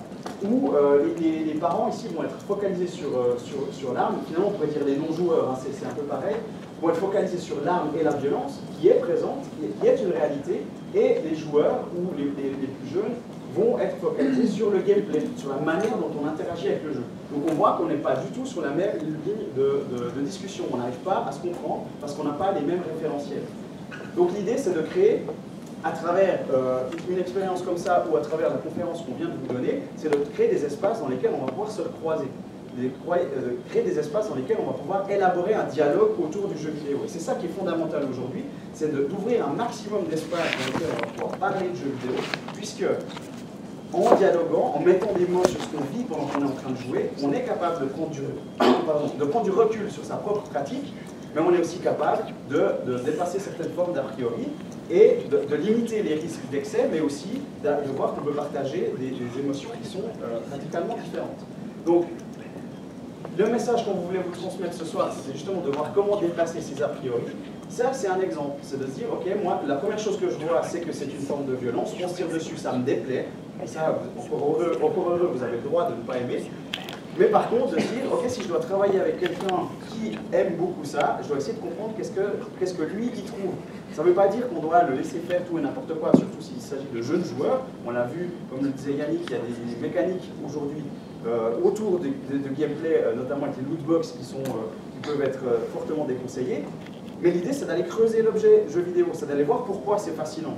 Speaker 1: où les parents ici vont être focalisés sur l'arme, finalement on pourrait dire les non-joueurs, hein, c'est un peu pareil, vont être focalisés sur l'arme et la violence, qui est présente, qui est une réalité, et les joueurs ou les plus jeunes vont être focalisés sur le gameplay, sur la manière dont on interagit avec le jeu. Donc on voit qu'on n'est pas du tout sur la même ligne de discussion, on n'arrive pas à se comprendre parce qu'on n'a pas les mêmes référentiels. Donc l'idée c'est de créer, à travers une expérience comme ça ou à travers la conférence qu'on vient de vous donner, c'est de créer des espaces dans lesquels on va pouvoir se croiser. Créer des espaces dans lesquels on va pouvoir élaborer un dialogue autour du jeu vidéo. Et c'est ça qui est fondamental aujourd'hui, c'est d'ouvrir un maximum d'espaces dans lesquels on va pouvoir parler de jeux vidéo, puisque en dialoguant, en mettant des mots sur ce qu'on vit pendant qu'on est en train de jouer, on est capable de prendre du recul sur sa propre pratique, mais on est aussi capable de dépasser certaines formes d'a priori et de limiter les risques d'excès, mais aussi de voir qu'on peut partager des émotions qui sont radicalement différentes. Donc, le message qu'on voulait vous transmettre ce soir, c'est justement de voir comment dépasser ces a priori. Ça, c'est un exemple. C'est de se dire, ok, moi, la première chose que je vois, c'est que c'est une forme de violence. On se tire dessus, ça me déplaît. Et ça, encore heureux, vous avez le droit de ne pas aimer. Mais par contre, de se dire, ok, si je dois travailler avec quelqu'un qui aime beaucoup ça, je dois essayer de comprendre qu'est-ce que lui, il trouve. Ça ne veut pas dire qu'on doit le laisser faire tout et n'importe quoi, surtout s'il s'agit de jeunes joueurs. On l'a vu, comme le disait Yannick, il y a des mécaniques aujourd'hui autour de gameplay, notamment avec les lootbox qui peuvent être fortement déconseillés. Mais l'idée, c'est d'aller creuser l'objet jeu vidéo, c'est d'aller voir pourquoi c'est fascinant.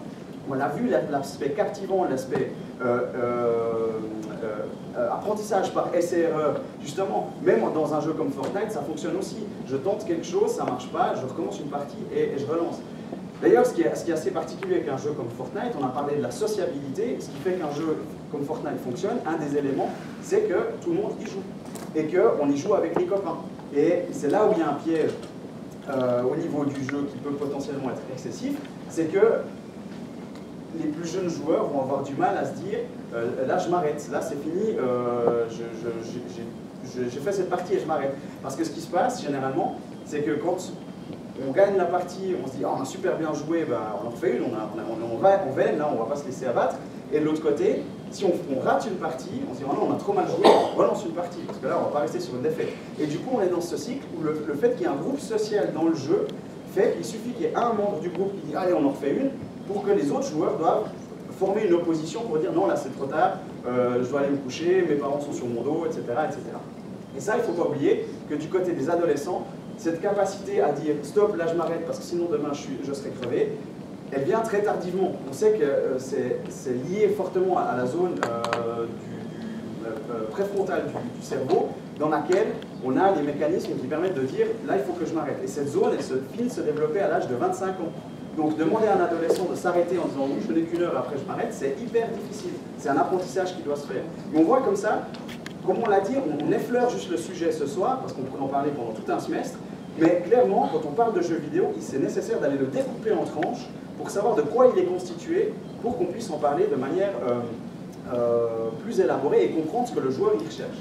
Speaker 1: On a vu l'aspect captivant, l'aspect apprentissage par essai-erreur. Justement, même dans un jeu comme Fortnite, ça fonctionne aussi. Je tente quelque chose, ça ne marche pas, je recommence une partie et je relance. D'ailleurs, ce qui est assez particulier avec un jeu comme Fortnite, on a parlé de la sociabilité, ce qui fait qu'un jeu comme Fortnite fonctionne, un des éléments, c'est que tout le monde y joue. Et qu'on y joue avec les copains. Et c'est là où il y a un piège au niveau du jeu qui peut potentiellement être excessif, c'est que les plus jeunes joueurs vont avoir du mal à se dire là je m'arrête, là c'est fini, j'ai fait cette partie et je m'arrête. Parce que ce qui se passe généralement, c'est que quand on gagne la partie, on se dit oh, on a super bien joué, ben, on en refait une, on veine, là on va pas se laisser abattre. Et de l'autre côté, si on rate une partie, on se dit oh non, on a trop mal joué, on relance une partie, parce que là on va pas rester sur une défaite. Et du coup on est dans ce cycle où le fait qu'il y ait un groupe social dans le jeu fait qu'il suffit qu'il y ait un membre du groupe qui dit allez on en refait une, pour que les autres joueurs doivent former une opposition pour dire non là c'est trop tard, je dois aller me coucher, mes parents sont sur mon dos, etc. etc. Et ça il ne faut pas oublier que du côté des adolescents, cette capacité à dire stop là je m'arrête parce que sinon demain je serai crevé, elle vient très tardivement. On sait que c'est lié fortement à la zone préfrontale du cerveau, dans laquelle on a les mécanismes qui permettent de dire là il faut que je m'arrête. Et cette zone, elle se finit de se développer à l'âge de 25 ans. Donc demander à un adolescent de s'arrêter en disant oui je n'ai qu'une heure après je m'arrête, c'est hyper difficile. C'est un apprentissage qui doit se faire. Mais on voit comme ça, comme on l'a dit, on effleure juste le sujet ce soir, parce qu'on pourrait en parler pendant tout un semestre, mais clairement, quand on parle de jeux vidéo, c'est nécessaire d'aller le découper en tranches pour savoir de quoi il est constitué, pour qu'on puisse en parler de manière plus élaborée et comprendre ce que le joueur y recherche.